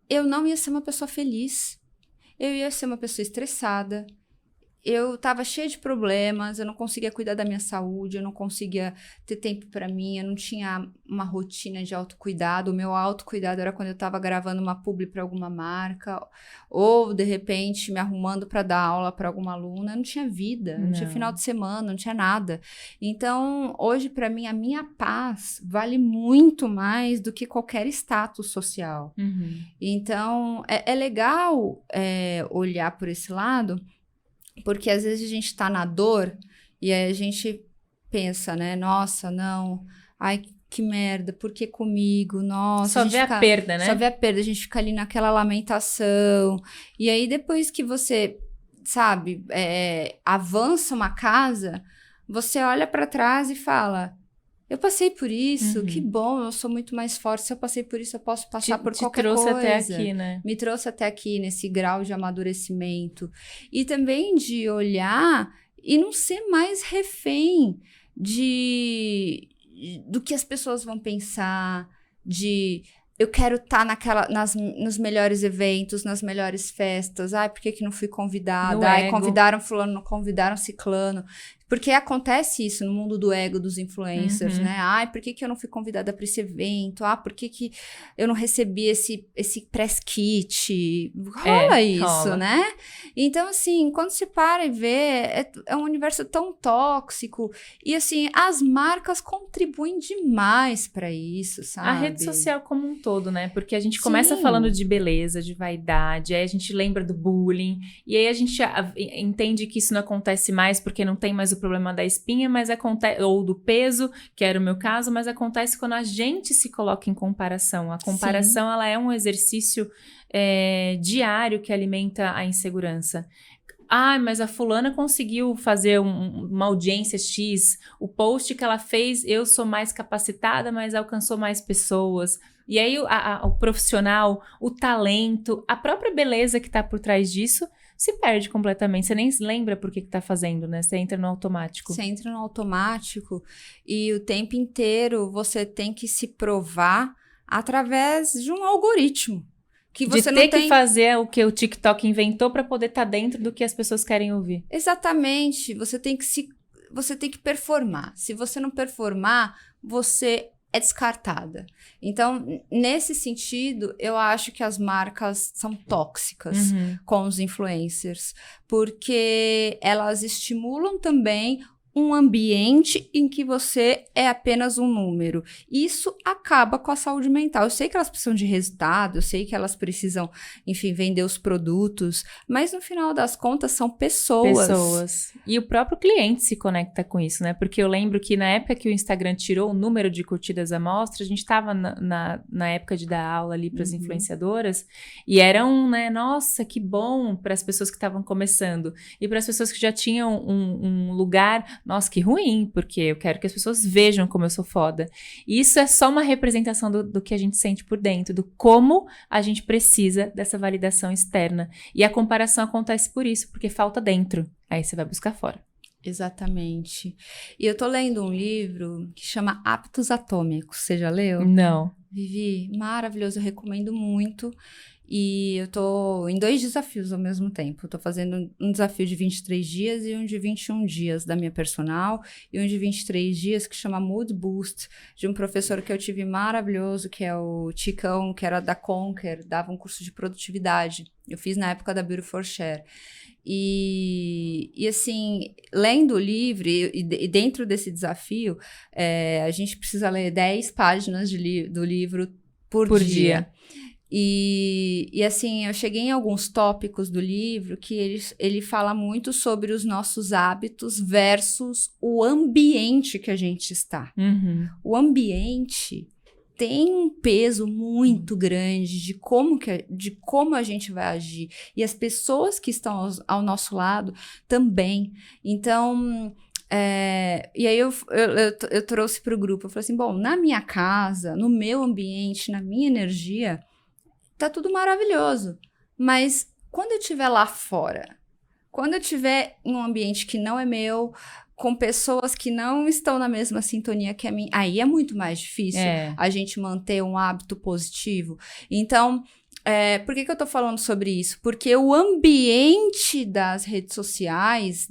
eu não ia ser uma pessoa feliz. Eu ia ser uma pessoa estressada. Eu estava cheia de problemas, eu não conseguia cuidar da minha saúde, eu não conseguia ter tempo para mim, eu não tinha uma rotina de autocuidado. O meu autocuidado era quando eu estava gravando uma publi para alguma marca, ou, de repente, me arrumando para dar aula para alguma aluna. Eu não tinha vida, não tinha final de semana, não tinha nada. Então, hoje, para mim, a minha paz vale muito mais do que qualquer status social. Uhum. Então, é legal olhar por esse lado, porque às vezes a gente tá na dor e aí a gente pensa, né? Nossa, não. Ai, que merda. Por que comigo? Nossa. Só vê a perda, né? Só vê a perda. A gente fica ali naquela lamentação. E aí depois que você, sabe, avança uma casa, você olha pra trás e fala... Eu passei por isso, que bom, eu sou muito mais forte. Se eu passei por isso, eu posso passar por qualquer coisa. Te trouxe até aqui, né? Me trouxe até aqui, nesse grau de amadurecimento. E também de olhar e não ser mais refém do que as pessoas vão pensar, eu quero estar nos melhores eventos, nas melhores festas. Ai, por que não fui convidada? Ai, convidaram fulano, não convidaram ciclano. Porque acontece isso no mundo do ego dos influencers, né? Ai, por que eu não fui convidada para esse evento? Ah, por que eu não recebi esse press kit? Rola isso, né? Então, assim, quando você para e vê, é um universo tão tóxico. E, assim, as marcas contribuem demais para isso, sabe? A rede social como um todo, né? Porque a gente começa falando de beleza, de vaidade, aí a gente lembra do bullying, e aí a gente entende que isso não acontece mais porque não tem mais o problema da espinha, mas acontece, ou do peso, que era o meu caso, mas acontece quando a gente se coloca em comparação. A comparação, ela é um exercício diário que alimenta a insegurança. Ah, mas a fulana conseguiu fazer uma audiência X, o post que ela fez, eu sou mais capacitada, mas alcançou mais pessoas. E aí o profissional, o talento, a própria beleza que tá por trás disso se perde completamente. Você nem lembra por que tá fazendo, né? Você entra no automático. Você entra no automático e o tempo inteiro você tem que se provar através de um algoritmo. Que você de ter que fazer o que o TikTok inventou para poder estar dentro do que as pessoas querem ouvir. Exatamente. Você tem que performar. Se você não performar, você é descartada. Então, nesse sentido, eu acho que as marcas são tóxicas com os influencers, porque elas estimulam também um ambiente em que você é apenas um número. Isso acaba com a saúde mental. Eu sei que elas precisam de resultado, eu sei que elas precisam, enfim, vender os produtos, mas no final das contas são pessoas. E o próprio cliente se conecta com isso, né? Porque eu lembro que na época que o Instagram tirou o número de curtidas à mostra, a gente estava na época de dar aula ali para as influenciadoras, e era né, nossa, que bom para as pessoas que estavam começando. E para as pessoas que já tinham um lugar Nossa, que ruim, porque eu quero que as pessoas vejam como eu sou foda. E isso é só uma representação do que a gente sente por dentro, do como a gente precisa dessa validação externa. E a comparação acontece por isso, porque falta dentro. Aí você vai buscar fora. Exatamente. E eu tô lendo um livro que chama Hábitos Atômicos. Você já leu? Não. Vivi, maravilhoso, eu recomendo muito. E eu tô em 2 desafios ao mesmo tempo. Eu tô fazendo um desafio de 23 dias e um de 21 dias da minha personal, e um de 23 dias que chama Mood Boost, de um professor que eu tive maravilhoso, que é o Ticão, que era da Conquer, dava um curso de produtividade. Eu fiz na época da Beauty for Share. E assim, lendo o livro, e dentro desse desafio, a gente precisa ler 10 páginas do livro por dia. E assim, eu cheguei em alguns tópicos do livro que ele fala muito sobre os nossos hábitos versus o ambiente que a gente está. Uhum. O ambiente tem um peso muito grande de como a gente vai agir. E as pessoas que estão ao nosso lado também. Então, e aí eu trouxe para o grupo, eu falei assim, bom, na minha casa, no meu ambiente, na minha energia, tá tudo maravilhoso. Mas quando eu estiver lá fora, quando eu estiver em um ambiente que não é meu, com pessoas que não estão na mesma sintonia que a minha, aí é muito mais difícil a gente manter um hábito positivo. Então, por que eu tô falando sobre isso? Porque o ambiente das redes sociais,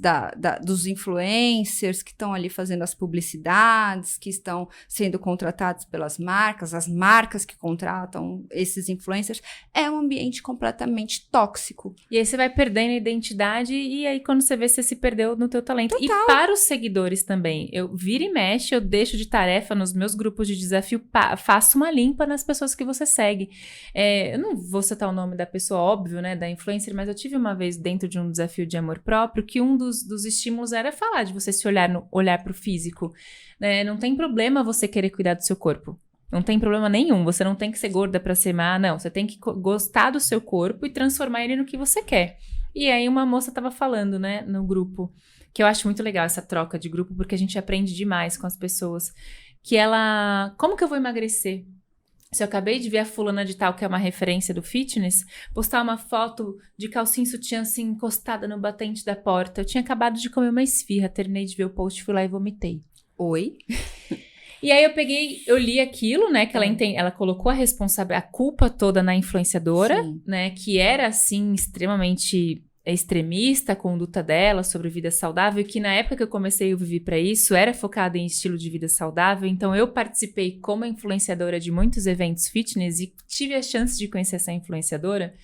dos influencers que estão ali fazendo as publicidades, que estão sendo contratados pelas marcas, as marcas que contratam esses influencers, é um ambiente completamente tóxico. E aí você vai perdendo a identidade e aí quando você vê, você se perdeu no teu talento. Total. E para os seguidores também. Eu viro e mexe, eu deixo de tarefa nos meus grupos de desafio, faço uma limpa nas pessoas que você segue. Eu não vou citar o nome da pessoa, óbvio, né, da influencer, mas eu tive uma vez dentro de um desafio de amor próprio que um dos estímulos era falar de você se olhar pro físico, né? Não tem problema você querer cuidar do seu corpo. Não tem problema nenhum, você não tem que ser gorda pra ser má, não. Você tem que gostar do seu corpo e transformar ele no que você quer. E aí uma moça tava falando, né, no grupo, que eu acho muito legal essa troca de grupo, porque a gente aprende demais com as pessoas, que ela... Como que eu vou emagrecer? Se eu acabei de ver a fulana de tal, que é uma referência do fitness, postar uma foto de calcinha sutiã assim, encostada no batente da porta. Eu tinha acabado de comer uma esfirra, terminei de ver o post, fui lá e vomitei. Oi? E aí eu li aquilo, né, que ela colocou a culpa toda na influenciadora, Sim. né, que era assim, extremamente extremista a conduta dela sobre vida saudável, e que na época que eu comecei o Vivi Pra Isso, era focada em estilo de vida saudável, então eu participei como influenciadora de muitos eventos fitness e tive a chance de conhecer essa influenciadora,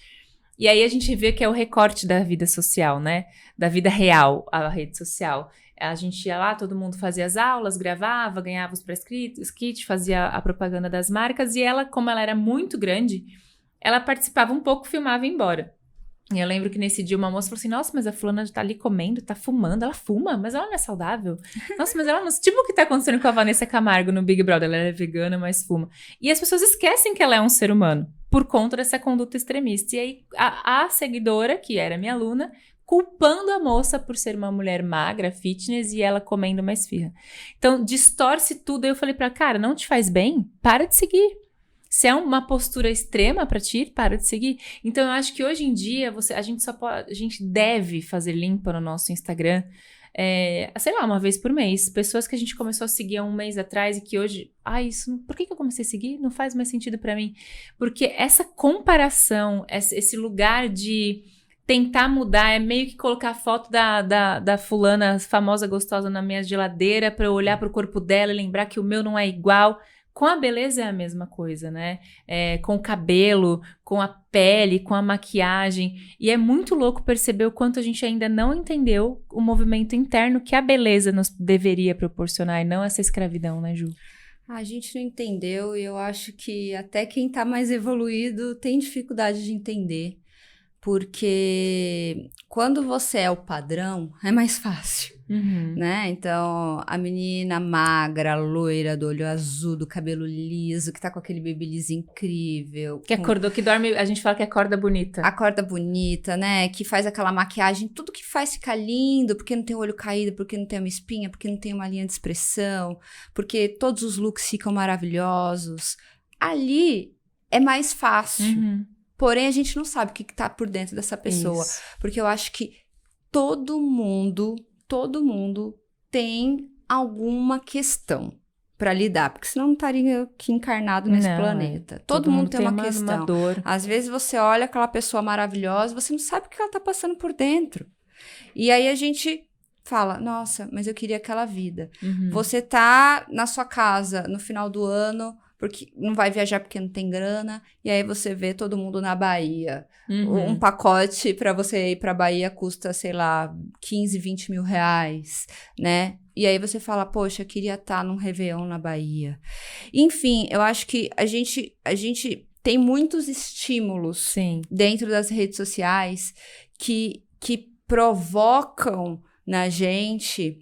e aí a gente vê que é o recorte da vida social, né, da vida real, a rede social. A gente ia lá, todo mundo fazia as aulas, gravava, ganhava os press-kits, fazia a propaganda das marcas, e ela, como ela era muito grande, ela participava um pouco, filmava e ia embora. E eu lembro que nesse dia uma moça falou assim, nossa, mas a fulana tá ali comendo, tá fumando, ela fuma, mas ela não é saudável. Nossa, mas ela não... Tipo o que tá acontecendo com a Vanessa Camargo no Big Brother, ela é vegana, mas fuma. E as pessoas esquecem que ela é um ser humano, por conta dessa conduta extremista. E aí a seguidora, que era minha aluna, culpando a moça por ser uma mulher magra, fitness, e ela comendo uma esfirra. Então, distorce tudo. Aí eu falei pra ela, cara, não te faz bem? Para de seguir. Se é uma postura extrema pra ti, para de seguir. Então, eu acho que hoje em dia, a gente deve fazer limpa no nosso Instagram, sei lá, uma vez por mês. Pessoas que a gente começou a seguir há um mês atrás e que hoje... por que eu comecei a seguir? Não faz mais sentido pra mim. Porque essa comparação, esse lugar de tentar mudar, é meio que colocar a foto da fulana famosa gostosa na minha geladeira pra eu olhar pro corpo dela e lembrar que o meu não é igual. Com a beleza é a mesma coisa, né? Com o cabelo, com a pele, com a maquiagem. E é muito louco perceber o quanto a gente ainda não entendeu o movimento interno que a beleza nos deveria proporcionar e não essa escravidão, né, Ju? A gente não entendeu e eu acho que até quem tá mais evoluído tem dificuldade de entender. Porque quando você é o padrão, é mais fácil, né? Então, a menina magra, loira, do olho azul, do cabelo liso, que tá com aquele babyliss incrível. Que acordou, que dorme, a gente fala que acorda bonita. Acorda bonita, né? Que faz aquela maquiagem, tudo que faz ficar lindo, porque não tem o olho caído, porque não tem uma espinha, porque não tem uma linha de expressão, porque todos os looks ficam maravilhosos. Ali é mais fácil. Porém, a gente não sabe o que tá por dentro dessa pessoa. Isso. Porque eu acho que todo mundo tem alguma questão pra lidar. Porque senão não estaria aqui encarnado nesse planeta. Todo mundo tem uma questão. Uma dor. Às vezes você olha aquela pessoa maravilhosa, você não sabe o que ela tá passando por dentro. E aí a gente fala, nossa, mas eu queria aquela vida. Você tá na sua casa no final do ano, porque não vai viajar porque não tem grana, e aí você vê todo mundo na Bahia. Um pacote para você ir pra Bahia custa, sei lá, 15, 20 mil reais, né? E aí você fala, poxa, eu queria estar num Réveillon na Bahia. Enfim, eu acho que a gente tem muitos estímulos dentro das redes sociais que provocam na gente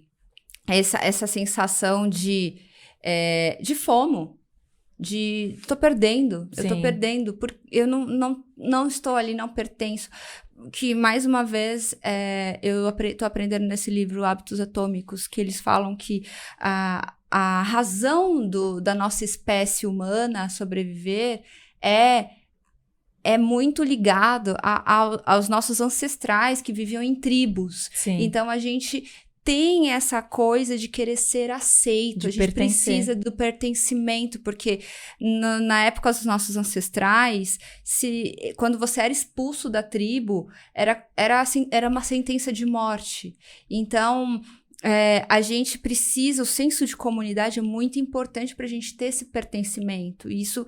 essa sensação de FOMO. Tô perdendo, eu tô perdendo, porque eu não estou ali, não pertenço. Que, mais uma vez, eu tô aprendendo nesse livro Hábitos Atômicos, que eles falam que a razão da nossa espécie humana sobreviver é muito ligado aos nossos ancestrais que viviam em tribos. Então, a gente tem essa coisa de querer ser aceito, a gente precisa do pertencimento, porque na época dos nossos ancestrais, quando você era expulso da tribo, era uma sentença de morte. Então, a gente precisa, o senso de comunidade é muito importante para a gente ter esse pertencimento, e isso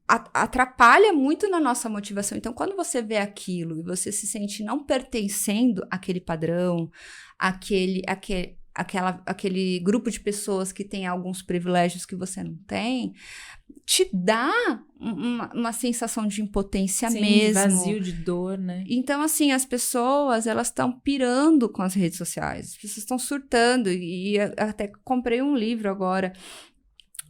atrapalha muito na nossa motivação. Então, quando você vê aquilo e você se sente não pertencendo àquele padrão, aquele grupo de pessoas que tem alguns privilégios que você não tem, te dá uma sensação de impotência mesmo. Vazio, de dor, né? Então, assim, as pessoas, elas estão pirando com as redes sociais. As pessoas estão surtando. E até comprei um livro agora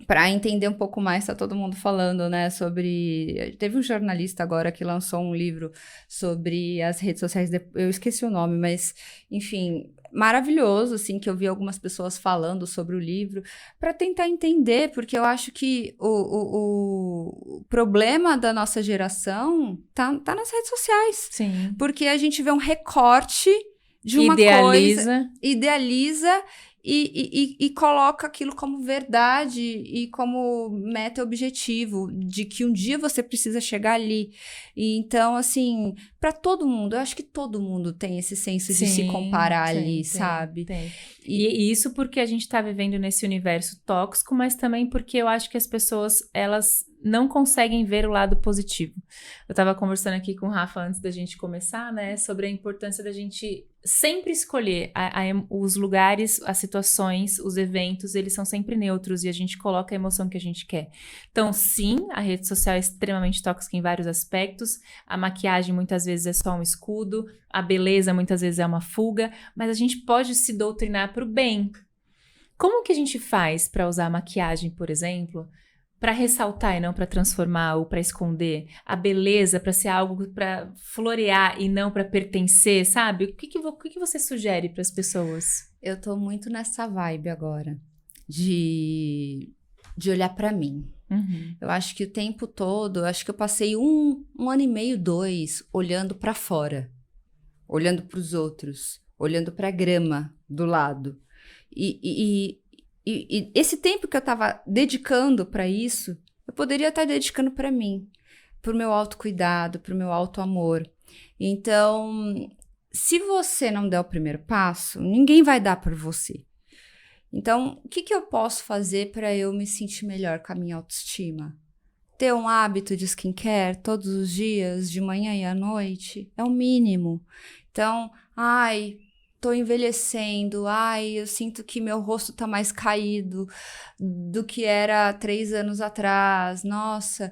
para entender um pouco mais, tá todo mundo falando, né, sobre... Teve um jornalista agora que lançou um livro sobre as redes sociais, eu esqueci o nome, mas, enfim, maravilhoso, assim, que eu vi algumas pessoas falando sobre o livro, para tentar entender, porque eu acho que o problema da nossa geração tá nas redes sociais. Porque a gente vê um recorte de uma coisa... Idealiza... E coloca aquilo como verdade e como meta objetivo, de que um dia você precisa chegar ali. E então, assim, para todo mundo, eu acho que todo mundo tem esse senso de se comparar ali, sabe? Tem. E isso porque a gente tá vivendo nesse universo tóxico, mas também porque eu acho que as pessoas, elas não conseguem ver o lado positivo. Eu tava conversando aqui com o Rafa antes da gente começar, né, sobre a importância da gente sempre escolher os lugares, as situações, os eventos, eles são sempre neutros e a gente coloca a emoção que a gente quer. Então, sim, a rede social é extremamente tóxica em vários aspectos, a maquiagem muitas vezes é só um escudo, a beleza muitas vezes é uma fuga, mas a gente pode se doutrinar para o bem. Como que a gente faz para usar a maquiagem, por exemplo, para ressaltar e não para transformar ou para esconder, a beleza para ser algo para florear e não para pertencer, sabe? O que você sugere para as pessoas? Eu tô muito nessa vibe agora de olhar para mim. Eu acho que o tempo todo, acho que eu passei um ano e meio, 2, olhando para fora, olhando para os outros, olhando para a grama do lado. E esse tempo que eu estava dedicando para isso, eu poderia estar dedicando para mim, para o meu autocuidado, para o meu autoamor. Então, se você não der o primeiro passo, ninguém vai dar por você. Então, o que eu posso fazer para eu me sentir melhor com a minha autoestima? Ter um hábito de skincare todos os dias, de manhã e à noite, é o mínimo. Então, tô envelhecendo, eu sinto que meu rosto tá mais caído do que era 3 anos atrás, nossa.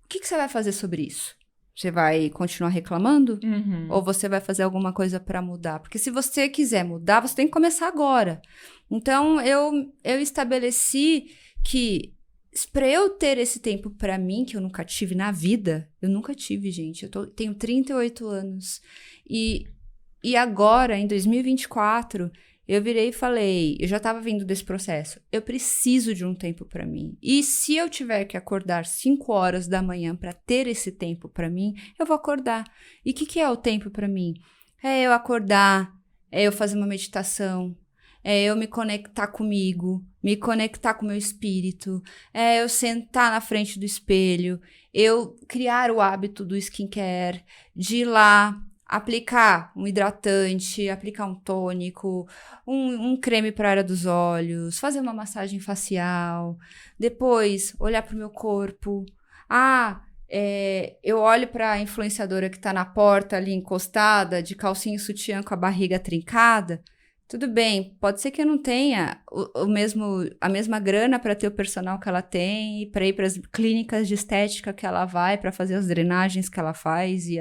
O que você vai fazer sobre isso? Você vai continuar reclamando? Uhum. Ou você vai fazer alguma coisa para mudar? Porque se você quiser mudar, você tem que começar agora. Então, eu estabeleci que para eu ter esse tempo para mim, que eu nunca tive na vida, eu nunca tive, gente. Tenho 38 anos. E agora, em 2024, eu virei e falei, eu já estava vindo desse processo, eu preciso de um tempo para mim. E se eu tiver que acordar 5 horas da manhã para ter esse tempo para mim, eu vou acordar. E o que é o tempo para mim? É eu acordar, é eu fazer uma meditação, é eu me conectar comigo, me conectar com o meu espírito, é eu sentar na frente do espelho, eu criar o hábito do skincare, de ir lá, aplicar um hidratante, aplicar um tônico, um creme para a área dos olhos, fazer uma massagem facial, depois olhar para o meu corpo. Eu olho para a influenciadora que está na porta ali encostada, de calcinha e sutiã com a barriga trincada. Tudo bem, pode ser que eu não tenha a mesma grana para ter o personal que ela tem, para ir para as clínicas de estética que ela vai, para fazer as drenagens que ela faz e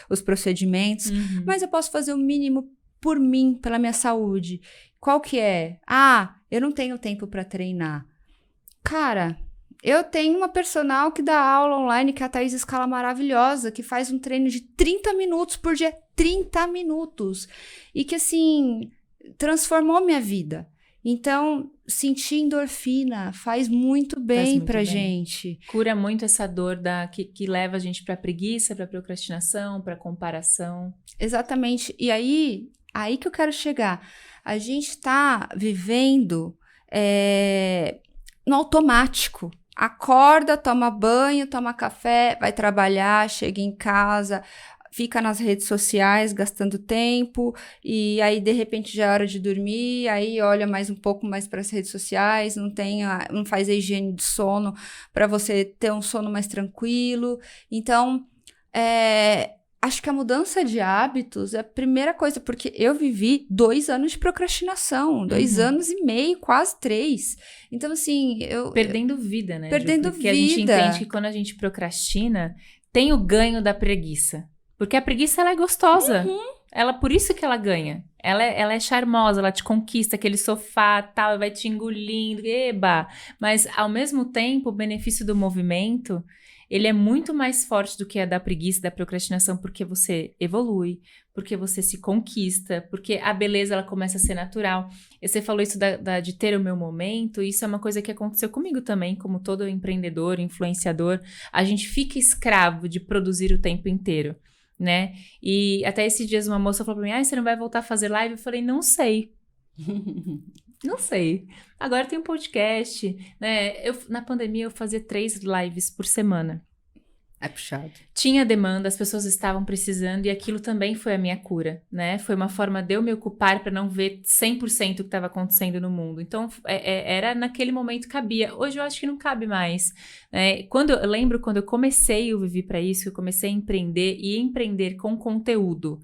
os procedimentos, mas eu posso fazer o mínimo por mim, pela minha saúde. Qual que é? Eu não tenho tempo para treinar. Cara, eu tenho uma personal que dá aula online, que é a Thaís Scala maravilhosa, que faz um treino de 30 minutos por dia. 30 minutos! E que, assim, transformou minha vida. Então, sentir endorfina faz muito bem pra gente. Cura muito essa dor que leva a gente pra preguiça, pra procrastinação, pra comparação. Exatamente. E aí que eu quero chegar. A gente tá vivendo no automático. Acorda, toma banho, toma café, vai trabalhar, chega em casa, fica nas redes sociais gastando tempo, e aí de repente já é hora de dormir, aí olha mais um pouco mais para as redes sociais, não faz a higiene de sono para você ter um sono mais tranquilo. Então, acho que a mudança de hábitos é a primeira coisa, porque eu vivi 2 anos de procrastinação, 2 anos e meio, quase 3. Então, assim, Perdendo vida, né? Perdendo Ju? Porque vida. A gente entende que quando a gente procrastina, tem o ganho da preguiça. Porque a preguiça, ela é gostosa. Por isso que ela ganha. Ela é charmosa, ela te conquista, aquele sofá, tal, vai te engolindo, eba. Mas, ao mesmo tempo, o benefício do movimento, ele é muito mais forte do que a da preguiça, da procrastinação, porque você evolui, porque você se conquista, porque a beleza, ela começa a ser natural. E você falou isso de ter o meu momento, isso é uma coisa que aconteceu comigo também, como todo empreendedor, influenciador. A gente fica escravo de produzir o tempo inteiro, né? E até esses dias uma moça falou pra mim, você não vai voltar a fazer live? Eu falei, não sei. Não sei. Agora tem um podcast, né? Na pandemia eu fazia 3 lives por semana. É puxado. Tinha demanda, as pessoas estavam precisando e aquilo também foi a minha cura, né? Foi uma forma de eu me ocupar para não ver 100% o que estava acontecendo no mundo. Então, era naquele momento cabia. Hoje eu acho que não cabe mais. Né? Eu lembro quando eu comecei o Vivi para isso, eu comecei a empreender e empreender com conteúdo.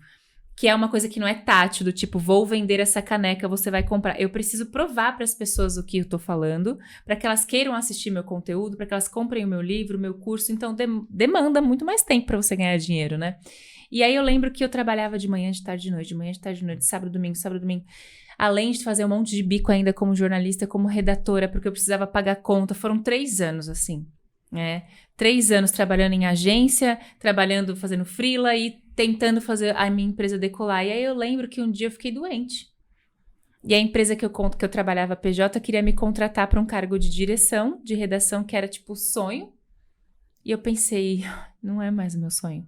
Que é uma coisa que não é tátil, do tipo, vou vender essa caneca, você vai comprar. Eu preciso provar para as pessoas o que eu tô falando, para que elas queiram assistir meu conteúdo, para que elas comprem o meu livro, o meu curso. Então, demanda muito mais tempo para você ganhar dinheiro, né? E aí eu lembro que eu trabalhava de manhã, de tarde, de noite, de manhã, de tarde, de noite, sábado, domingo. Além de fazer um monte de bico ainda como jornalista, como redatora, porque eu precisava pagar conta. Foram 3 anos, assim, né? 3 anos trabalhando em agência, fazendo freela e tentando fazer a minha empresa decolar. E aí eu lembro que um dia eu fiquei doente. E a empresa que eu trabalhava, PJ, queria me contratar para um cargo de direção, de redação, que era tipo sonho. E eu pensei, não é mais o meu sonho.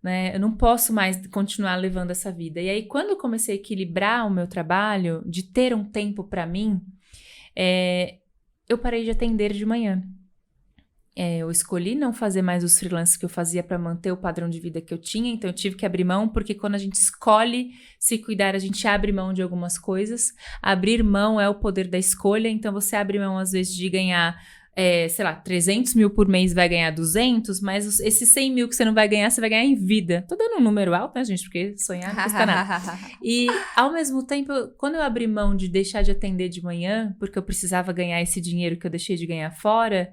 Né? Eu não posso mais continuar levando essa vida. E aí quando eu comecei a equilibrar o meu trabalho, de ter um tempo para mim, eu parei de atender de manhã. Eu escolhi não fazer mais os freelances que eu fazia para manter o padrão de vida que eu tinha, então eu tive que abrir mão, porque quando a gente escolhe se cuidar, a gente abre mão de algumas coisas. Abrir mão é o poder da escolha, então você abre mão às vezes de ganhar, 300 mil por mês, vai ganhar 200, mas esses 100 mil que você não vai ganhar, você vai ganhar em vida. Tô dando um número alto, né, gente? Porque sonhar não custa nada. E, ao mesmo tempo, quando eu abri mão de deixar de atender de manhã, porque eu precisava ganhar esse dinheiro que eu deixei de ganhar fora,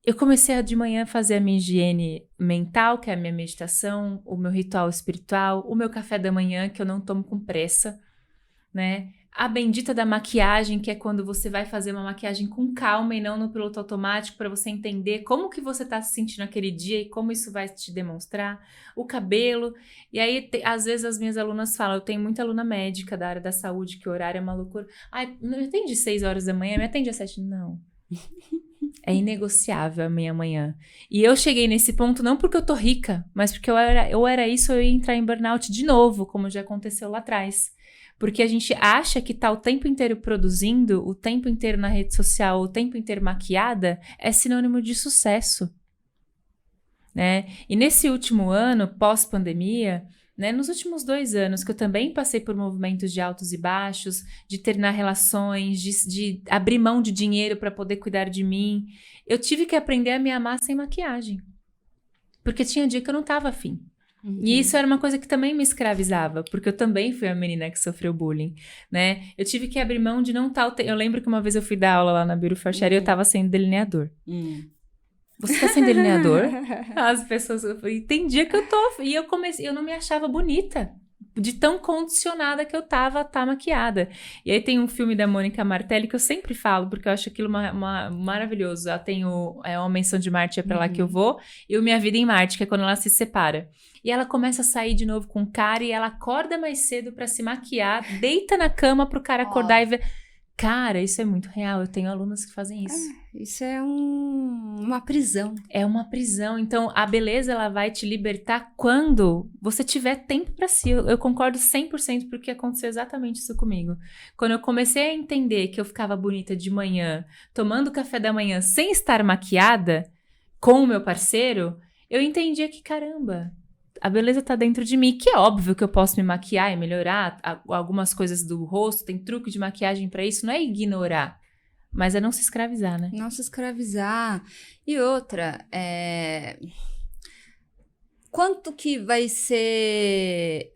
eu comecei a de manhã fazer a minha higiene mental, que é a minha meditação, o meu ritual espiritual, o meu café da manhã, que eu não tomo com pressa, né? A bendita da maquiagem, que é quando você vai fazer uma maquiagem com calma e não no piloto automático, para você entender como que você tá se sentindo naquele dia e como isso vai te demonstrar. O cabelo. E aí, às vezes, as minhas alunas falam, eu tenho muita aluna médica da área da saúde, que o horário é uma loucura. Ai, não me atende às 6 horas da manhã, me atende às 7. Não. É inegociável a minha manhã. E eu cheguei nesse ponto não porque eu tô rica, mas porque eu era isso, eu ia entrar em burnout de novo, como já aconteceu lá atrás. Porque a gente acha que tá o tempo inteiro produzindo, o tempo inteiro na rede social, o tempo inteiro maquiada, é sinônimo de sucesso, né? E nesse último ano, pós-pandemia, né, nos últimos 2 anos, que eu também passei por movimentos de altos e baixos, de terminar relações, de abrir mão de dinheiro para poder cuidar de mim, eu tive que aprender a me amar sem maquiagem. Porque tinha dia que eu não tava afim. E isso era uma coisa que também me escravizava, porque eu também fui a menina que sofreu bullying, né? Eu tive que abrir mão de não estar... Eu lembro que uma vez eu fui dar aula lá na Beautiful Share e eu tava sendo delineador. Você tá sendo delineador? As pessoas... E tem dia que eu tô... E eu não me achava bonita, de tão condicionada que eu tava a tá maquiada. E aí tem um filme da Mônica Martelli que eu sempre falo, porque eu acho aquilo maravilhoso. Ela tem Uma Menção de Marte, é pra lá que eu vou, e o Minha Vida em Marte, que é quando ela se separa. E ela começa a sair de novo com o cara e ela acorda mais cedo pra se maquiar, deita na cama pro cara acordar e ver... Cara, isso é muito real. Eu tenho alunos que fazem isso. Isso é uma prisão. É uma prisão. Então, a beleza, ela vai te libertar quando você tiver tempo pra si. Eu concordo 100% porque aconteceu exatamente isso comigo. Quando eu comecei a entender que eu ficava bonita de manhã, tomando café da manhã sem estar maquiada com o meu parceiro, eu entendia que, caramba... A beleza tá dentro de mim, que é óbvio que eu posso me maquiar e melhorar algumas coisas do rosto, tem truque de maquiagem pra isso, não é ignorar, mas é não se escravizar, né? Não se escravizar. E outra, quanto que vai ser,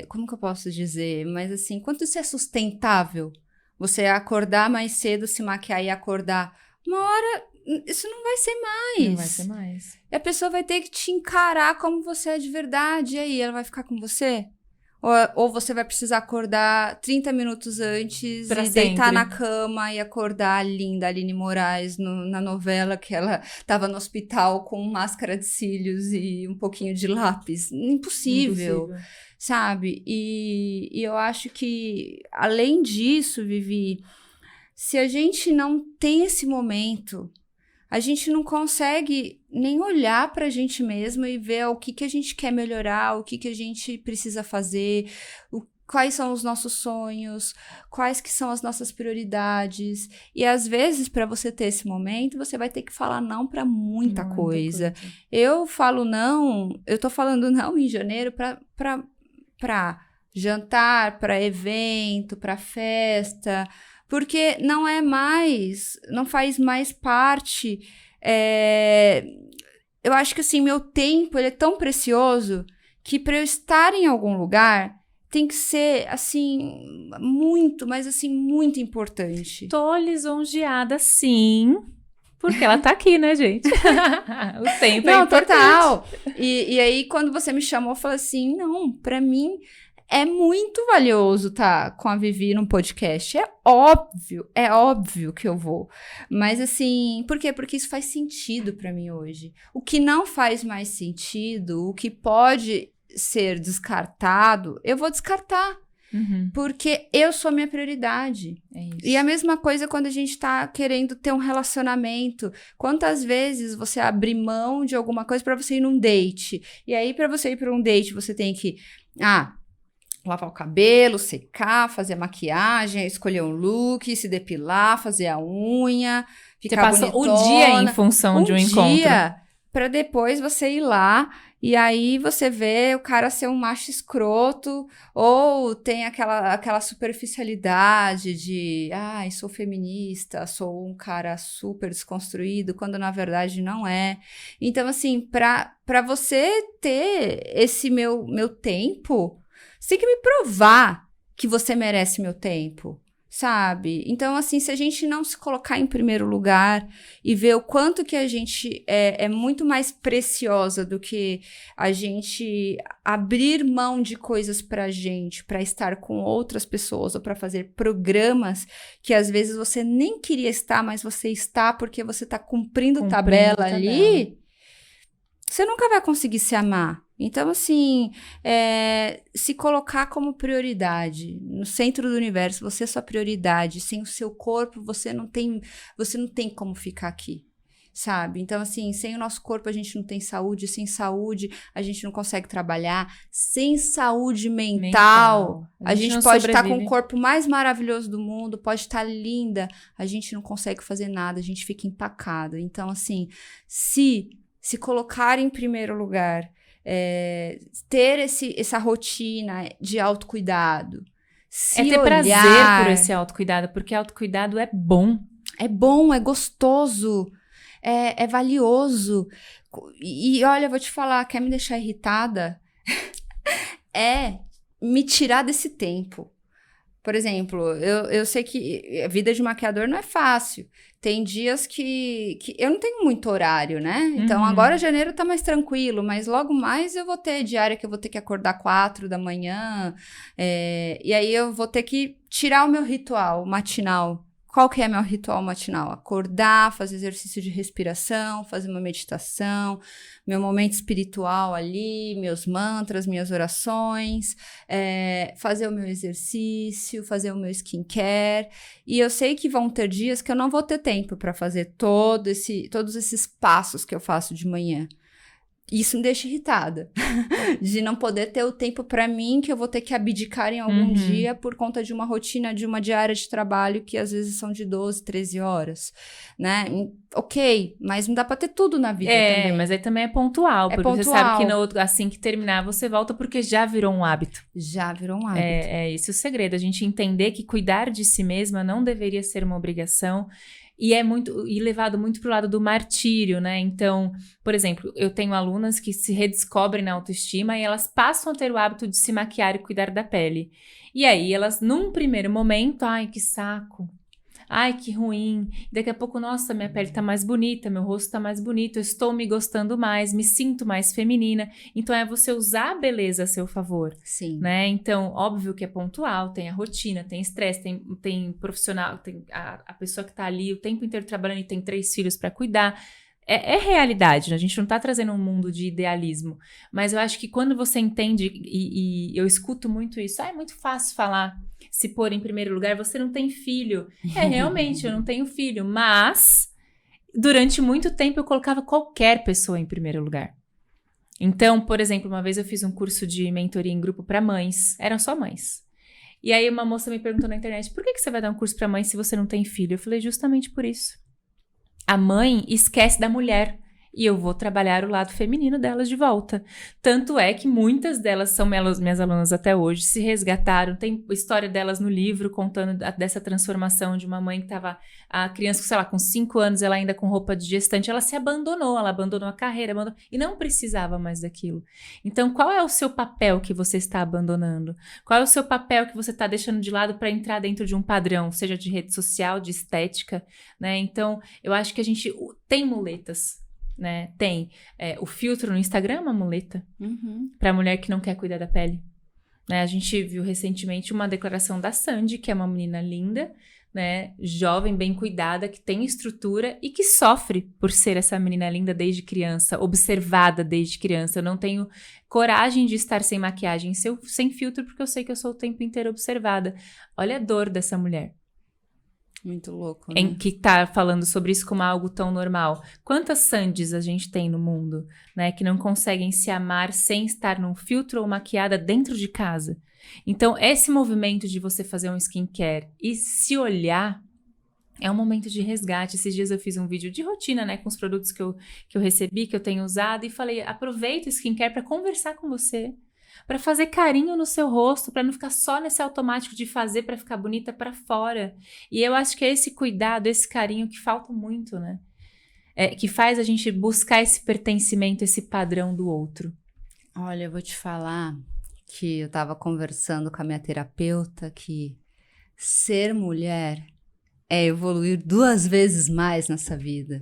como que eu posso dizer, mas assim, quanto isso é sustentável? Você acordar mais cedo, se maquiar e acordar, uma hora... Isso não vai ser mais. Não vai ser mais. E a pessoa vai ter que te encarar como você é de verdade. E aí, ela vai ficar com você? Ou você vai precisar acordar 30 minutos antes pra e sempre. Deitar na cama e acordar a linda Aline Moraes na novela que ela tava no hospital com máscara de cílios e um pouquinho de lápis. Impossível. Sabe? E eu acho que, além disso, Vivi, se a gente não tem esse momento... A gente não consegue nem olhar pra gente mesmo e ver o que a gente quer melhorar, o que a gente precisa fazer, quais são os nossos sonhos, quais que são as nossas prioridades. E às vezes, para você ter esse momento, você vai ter que falar não para muita coisa. Eu falo não, eu tô falando não em janeiro para jantar, para evento, para festa... Porque não faz mais parte, eu acho que assim, meu tempo ele é tão precioso que para eu estar em algum lugar tem que ser assim, muito, mas assim, muito importante. Tô lisonjeada, sim, porque ela tá aqui, né, gente? O tempo é importante. Não, total. E aí, quando você me chamou, eu falei assim, não, pra mim... É muito valioso estar com a Vivi num podcast. É óbvio que eu vou. Mas assim, por quê? Porque isso faz sentido pra mim hoje. O que não faz mais sentido, o que pode ser descartado, eu vou descartar. Porque eu sou minha prioridade. É isso. E a mesma coisa quando a gente tá querendo ter um relacionamento. Quantas vezes você abre mão de alguma coisa pra você ir num date? E aí, pra você ir pra um date, você tem que... lavar o cabelo, secar, fazer a maquiagem, escolher um look, se depilar, fazer a unha, ficar bonitona. Você passa o dia em função de um encontro. Dia pra depois você ir lá e aí você vê o cara ser um macho escroto ou tem aquela superficialidade de sou feminista, sou um cara super desconstruído, quando na verdade não é. Então, assim, pra você ter esse meu tempo... Você tem que me provar que você merece meu tempo. sabe? Então, assim, se a gente não se colocar em primeiro lugar e ver o quanto que a gente é muito mais preciosa do que a gente abrir mão de coisas pra gente, pra estar com outras pessoas ou pra fazer programas que às vezes você nem queria estar, mas você está porque você tá cumprindo tabela ali, você nunca vai conseguir se amar. Então, assim, se colocar como prioridade, no centro do universo, você é sua prioridade, sem o seu corpo, você não tem como ficar aqui, sabe? Então, assim, sem o nosso corpo a gente não tem saúde, sem saúde a gente não consegue trabalhar, sem saúde mental a gente pode estar com o corpo mais maravilhoso do mundo, pode estar linda, a gente não consegue fazer nada, a gente fica empacado. Então, assim, se colocar em primeiro lugar, ter essa rotina de autocuidado, se ter olhar, prazer por esse autocuidado, porque autocuidado é bom. É bom, é gostoso, é valioso. E olha, eu vou te falar, quer me deixar irritada? Me tirar desse tempo. Por exemplo, eu sei que a vida de maquiador não é fácil. Tem dias que eu não tenho muito horário, né? Então, agora janeiro tá mais tranquilo, mas logo mais eu vou ter diária que eu vou ter que acordar 4 da manhã. E aí eu vou ter que tirar o meu ritual matinal. Qual que é meu ritual matinal? Acordar, fazer exercício de respiração, fazer uma meditação, meu momento espiritual ali, meus mantras, minhas orações, fazer o meu exercício, fazer o meu skincare. E eu sei que vão ter dias que eu não vou ter tempo para fazer todos esses passos que eu faço de manhã. Isso me deixa irritada, de não poder ter o tempo para mim, que eu vou ter que abdicar em algum dia por conta de uma rotina, de uma diária de trabalho que às vezes são de 12, 13 horas, né? Ok, mas não dá para ter tudo na vida também. Mas aí também é pontual, porque você sabe que assim que terminar você volta porque já virou um hábito. Já virou um hábito. É esse o segredo, a gente entender que cuidar de si mesma não deveria ser uma obrigação. E levado muito pro lado do martírio, né? Então, por exemplo, eu tenho alunas que se redescobrem na autoestima e elas passam a ter o hábito de se maquiar e cuidar da pele. E aí, elas, num primeiro momento, ai, que saco. Ai, que ruim. Daqui a pouco, nossa, minha pele tá mais bonita, meu rosto tá mais bonito, eu estou me gostando mais, me sinto mais feminina. Então, é você usar a beleza a seu favor. Sim. Né? Então, óbvio que é pontual, tem a rotina, tem estresse, tem profissional, tem a pessoa que tá ali o tempo inteiro trabalhando e tem 3 filhos para cuidar. É realidade, né? A gente não tá trazendo um mundo de idealismo. Mas eu acho que quando você entende, e eu escuto muito isso, é muito fácil falar, se pôr em primeiro lugar, você não tem filho. Realmente, eu não tenho filho, mas durante muito tempo eu colocava qualquer pessoa em primeiro lugar. Então, por exemplo, uma vez eu fiz um curso de mentoria em grupo para mães, eram só mães. E aí uma moça me perguntou na internet, por que você vai dar um curso para mãe se você não tem filho? Eu falei, justamente por isso. A mãe esquece da mulher e eu vou trabalhar o lado feminino delas de volta. Tanto é que muitas delas são minhas alunas até hoje, se resgataram. Tem história delas no livro contando dessa transformação de uma mãe que estava, a criança, sei lá, com 5 anos, ela ainda com roupa de gestante, ela se abandonou, ela abandonou a carreira, e não precisava mais daquilo. Então, qual é o seu papel que você está abandonando? Qual é o seu papel que você está deixando de lado para entrar dentro de um padrão, seja de rede social, de estética, né? Então, eu acho que a gente tem muletas, né? Tem o filtro no Instagram, é uma muleta para mulher que não quer cuidar da pele, né? A gente viu recentemente uma declaração da Sandy, que é uma menina linda, né? Jovem, bem cuidada, que tem estrutura e que sofre por ser essa menina linda desde criança, observada desde criança. Eu não tenho coragem de estar sem maquiagem, sem filtro, porque eu sei que eu sou o tempo inteiro observada. Olha a dor dessa mulher. Muito louco, né? Que tá falando sobre isso como algo tão normal. Quantas Sandys a gente tem no mundo, né? Que não conseguem se amar sem estar num filtro ou maquiada dentro de casa. Então, esse movimento de você fazer um skincare e se olhar é um momento de resgate. Esses dias eu fiz um vídeo de rotina, né? Com os produtos que eu recebi, que eu tenho usado. E falei, aproveita o skincare para conversar com você. Para fazer carinho no seu rosto, para não ficar só nesse automático de fazer para ficar bonita para fora. E eu acho que é esse cuidado, esse carinho que falta muito, né? Que faz a gente buscar esse pertencimento, esse padrão do outro. Olha, eu vou te falar que eu estava conversando com a minha terapeuta que ser mulher é evoluir 2 vezes mais nessa vida.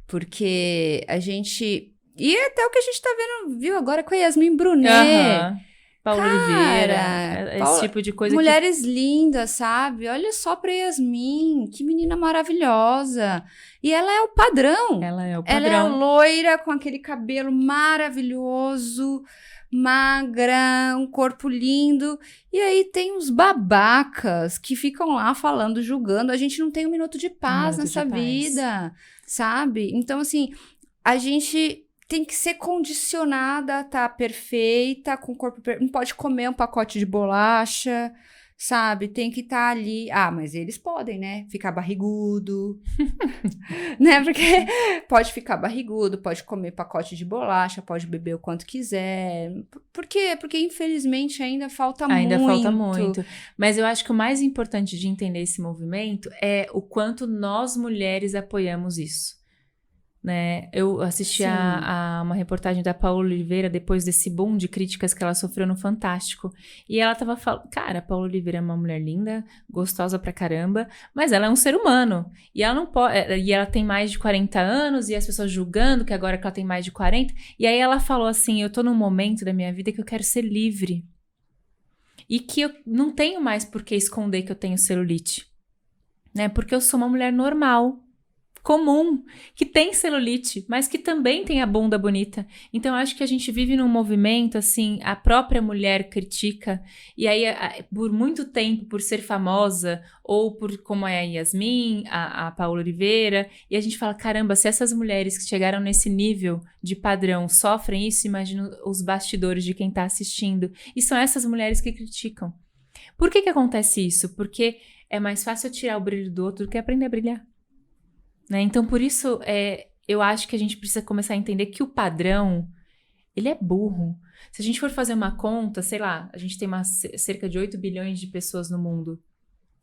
Porque a gente... E até o que a gente tá vendo, viu agora com a Yasmin Brunet. Paulo Oliveira, esse tipo de coisa. Mulheres lindas, sabe? Olha só pra Yasmin, que menina maravilhosa. E ela é o padrão. Ela é o padrão. Ela é loira, com aquele cabelo maravilhoso, magra, um corpo lindo. E aí tem uns babacas que ficam lá falando, julgando. A gente não tem um minuto de paz nessa vida, sabe? Então, assim, a gente tem que ser condicionada a estar perfeita, com o corpo perfeito. Não pode comer um pacote de bolacha, sabe? Tem que estar ali. Ah, mas eles podem, né? Ficar barrigudo. Né? Porque pode ficar barrigudo, pode comer pacote de bolacha, pode beber o quanto quiser. Por quê? Porque, infelizmente, ainda falta muito. Ainda falta muito. Mas eu acho que o mais importante de entender esse movimento é o quanto nós, mulheres, apoiamos isso. Né? Eu assisti a uma reportagem da Paola Oliveira depois desse boom de críticas que ela sofreu no Fantástico. E ela tava falando, cara, a Paola Oliveira é uma mulher linda, gostosa pra caramba, mas ela é um ser humano. E ela não pode. E ela tem mais de 40 anos, e as pessoas julgando que agora que ela tem mais de 40. E aí ela falou assim: eu tô num momento da minha vida que eu quero ser livre. E que eu não tenho mais por que esconder que eu tenho celulite. Né? Porque eu sou uma mulher normal. Comum, que tem celulite, mas que também tem a bunda bonita. Então, eu acho que a gente vive num movimento, assim, a própria mulher critica, e aí, por muito tempo, por ser famosa, ou por como é a Yasmin, a Paola Oliveira, e a gente fala, caramba, se essas mulheres que chegaram nesse nível de padrão sofrem isso, imagina os bastidores de quem tá assistindo. E são essas mulheres que criticam. Por que acontece isso? Porque é mais fácil eu tirar o brilho do outro do que aprender a brilhar. Né? Então, por isso, eu acho que a gente precisa começar a entender que o padrão, ele é burro. Se a gente for fazer uma conta, sei lá, a gente tem cerca de 8 bilhões de pessoas no mundo.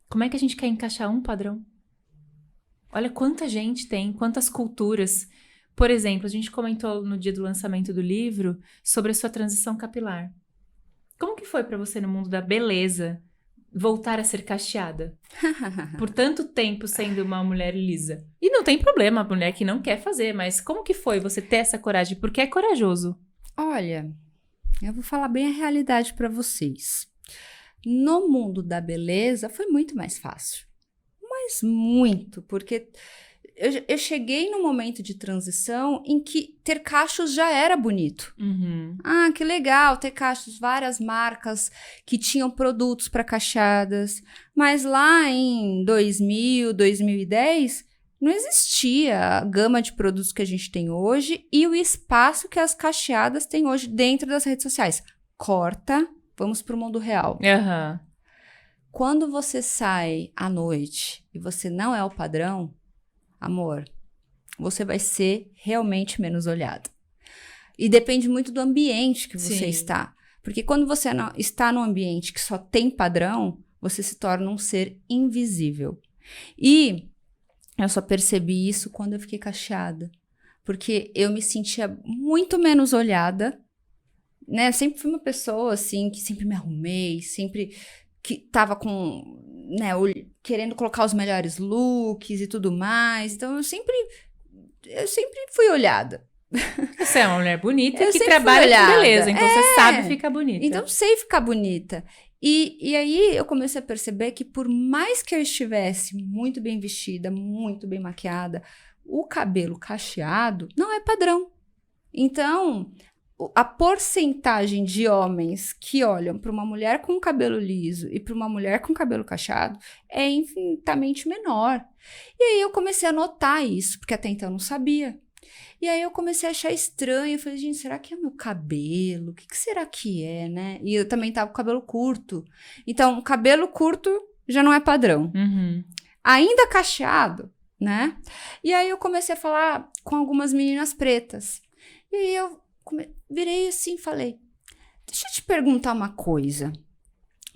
Como é que a gente quer encaixar um padrão? Olha quanta gente tem, quantas culturas. Por exemplo, a gente comentou no dia do lançamento do livro sobre a sua transição capilar. Como que foi para você no mundo da beleza voltar a ser cacheada? Por tanto tempo sendo uma mulher lisa. E não tem problema, a mulher que não quer fazer, mas como que foi você ter essa coragem? Porque é corajoso. Olha, eu vou falar bem a realidade para vocês. No mundo da beleza foi muito mais fácil. Mas muito, porque eu cheguei num momento de transição em que ter cachos já era bonito. Uhum. Ah, que legal ter cachos, várias marcas que tinham produtos para cacheadas. Mas lá em 2000, 2010, não existia a gama de produtos que a gente tem hoje e o espaço que as cacheadas têm hoje dentro das redes sociais. Corta, vamos para o mundo real. Uhum. Quando você sai à noite e você não é o padrão, amor, você vai ser realmente menos olhado. E depende muito do ambiente que você está. Porque quando você está num ambiente que só tem padrão, você se torna um ser invisível. E eu só percebi isso quando eu fiquei cacheada. Porque eu me sentia muito menos olhada. Né? Eu sempre fui uma pessoa, assim, que sempre me arrumei, sempre que tava com... Né, querendo colocar os melhores looks e tudo mais. Então, eu sempre fui olhada. Você é uma mulher bonita que trabalha com beleza. Então, você sabe ficar bonita. Então, sei ficar bonita. E aí, eu comecei a perceber que por mais que eu estivesse muito bem vestida, muito bem maquiada, o cabelo cacheado não é padrão. Então... a porcentagem de homens que olham para uma mulher com cabelo liso e para uma mulher com cabelo cacheado é infinitamente menor. E aí eu comecei a notar isso, porque até então eu não sabia. E aí eu comecei a achar estranho. Eu falei, gente, será que é meu cabelo? O que será que é, né? E eu também tava com cabelo curto. Então, cabelo curto já não é padrão. Uhum. Ainda cacheado, né? E aí eu comecei a falar com algumas meninas pretas. E aí eu virei assim e falei, deixa eu te perguntar uma coisa.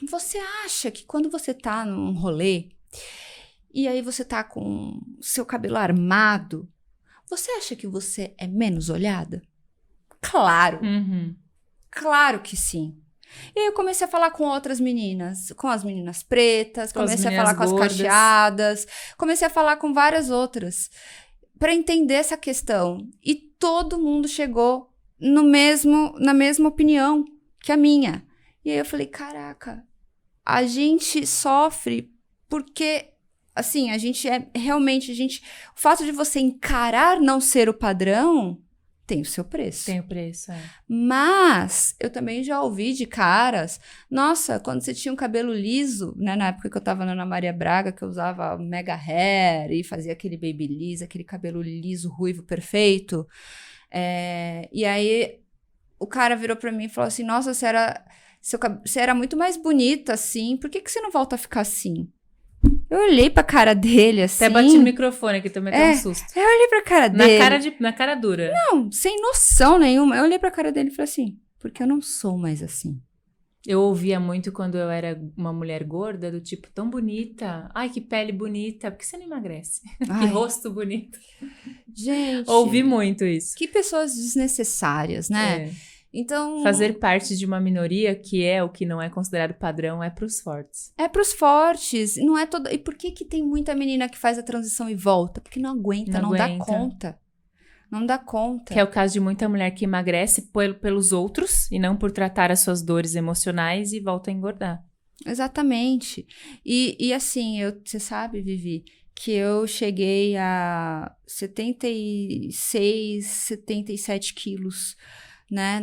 Você acha que quando você tá num rolê e aí você tá com seu cabelo armado, você acha que você é menos olhada? Claro. Uhum. Claro que sim. E aí eu comecei a falar com outras meninas, com as meninas pretas, Com as comecei a meninas falar com as gordas. cacheadas, comecei a falar com várias outras, para entender essa questão. E todo mundo chegou na mesma opinião que a minha. E aí eu falei, caraca, a gente sofre porque, assim, a gente é realmente, o fato de você encarar não ser o padrão tem o seu preço. Tem o preço, é. Mas eu também já ouvi de caras, nossa, quando você tinha um cabelo liso, né, na época que eu tava na Ana Maria Braga, que eu usava mega hair e fazia aquele babyliss, aquele cabelo liso, ruivo, perfeito, e aí o cara virou pra mim e falou assim, nossa, você era muito mais bonita assim, por que você não volta a ficar assim? Eu olhei pra cara dele, assim... Até bati no microfone aqui, também deu um susto. Eu olhei pra cara dele... Na cara dura. Não, sem noção nenhuma. Eu olhei pra cara dele e falei assim, porque eu não sou mais assim. Eu ouvia muito quando eu era uma mulher gorda, do tipo, tão bonita. Ai, que pele bonita. Por que você não emagrece? Que rosto bonito. Gente... Ouvi muito isso. Que pessoas desnecessárias, né? Então... Fazer parte de uma minoria que é o que não é considerado padrão é pros fortes. É pros fortes. Não é todo... E por que tem muita menina que faz a transição e volta? Porque não aguenta, não dá conta. Não dá conta. Que é o caso de muita mulher que emagrece pelos outros e não por tratar as suas dores emocionais e volta a engordar. Exatamente. E assim, você sabe, Vivi, que eu cheguei a 76, 77 quilos, né,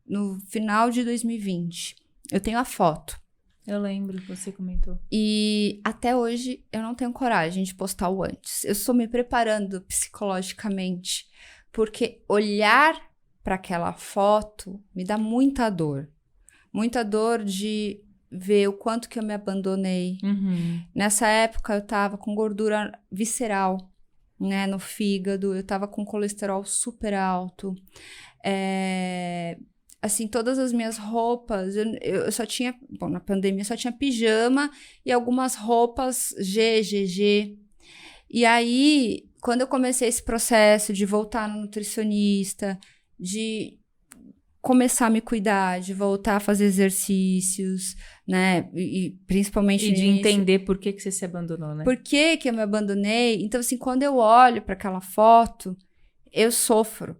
no final de 2020. Eu tenho a foto. Eu lembro que você comentou. E até hoje eu não tenho coragem de postar o antes. Eu estou me preparando psicologicamente, porque olhar para aquela foto me dá muita dor. Muita dor de ver o quanto que eu me abandonei. Uhum. Nessa época eu tava com gordura visceral, né, no fígado, eu tava com colesterol super alto. Assim, todas as minhas roupas, eu só tinha, bom, na pandemia só tinha pijama e algumas roupas GG. E aí, quando eu comecei esse processo de voltar no nutricionista, de começar a me cuidar, de voltar a fazer exercícios, né, e principalmente E de entender por que você se abandonou, né? Por que eu me abandonei? Então, assim, quando eu olho para aquela foto, eu sofro.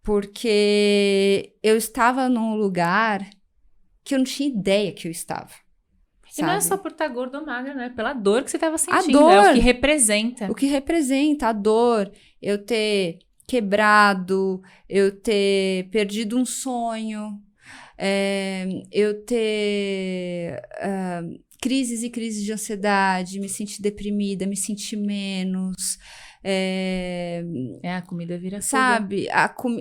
Porque eu estava num lugar que eu não tinha ideia que eu estava. E não é só por estar gorda ou magra, né? Pela dor que você estava sentindo. A dor, é o que representa. O que representa a dor. Eu ter quebrado, eu ter perdido um sonho, eu ter crises e crises de ansiedade, me sentir deprimida, me sentir menos... a comida vira sabe,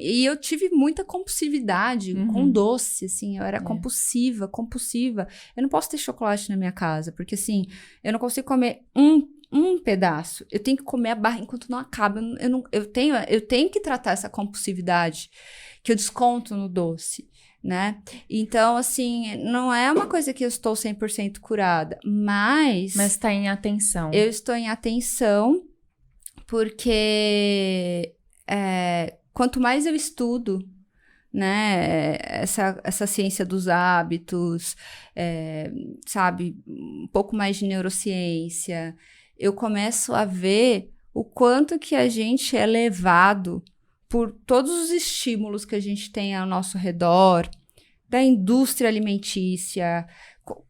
e eu tive muita compulsividade com doce, assim, eu era compulsiva, eu não posso ter chocolate na minha casa, porque assim, eu não consigo comer um pedaço, eu tenho que comer a barra enquanto não acaba, eu tenho que tratar essa compulsividade que eu desconto no doce, né, então assim, não é uma coisa que eu estou 100% curada, mas tá em atenção. Eu estou em atenção, porque quanto mais eu estudo, né, essa ciência dos hábitos, sabe, um pouco mais de neurociência, eu começo a ver o quanto que a gente é levado por todos os estímulos que a gente tem ao nosso redor, da indústria alimentícia.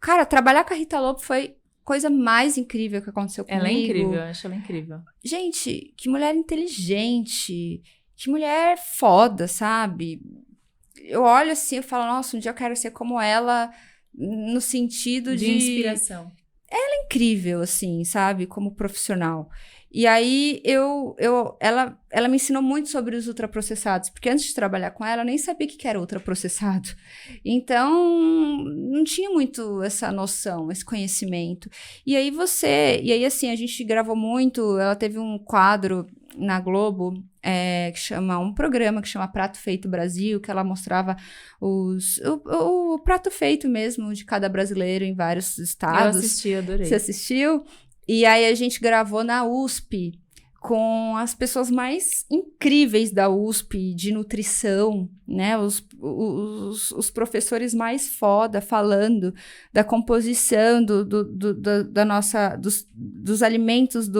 Cara, trabalhar com a Rita Lobo foi coisa mais incrível que aconteceu comigo. Ela é incrível, eu acho ela incrível. Gente, que mulher inteligente, que mulher foda, sabe? Eu olho assim, eu falo, nossa, um dia eu quero ser como ela, no sentido de inspiração. Ela é incrível, assim, sabe? Como profissional. E aí, ela me ensinou muito sobre os ultraprocessados, porque antes de trabalhar com ela, eu nem sabia o que era ultraprocessado. Então, não tinha muito essa noção, esse conhecimento. E aí, assim, a gente gravou muito, ela teve um quadro na Globo, um programa que chama Prato Feito Brasil, que ela mostrava o prato feito mesmo de cada brasileiro em vários estados. Eu assisti, adorei. Você assistiu? E aí a gente gravou na USP com as pessoas mais incríveis da USP, de nutrição, né? Os professores mais foda falando da composição da nossa, dos alimentos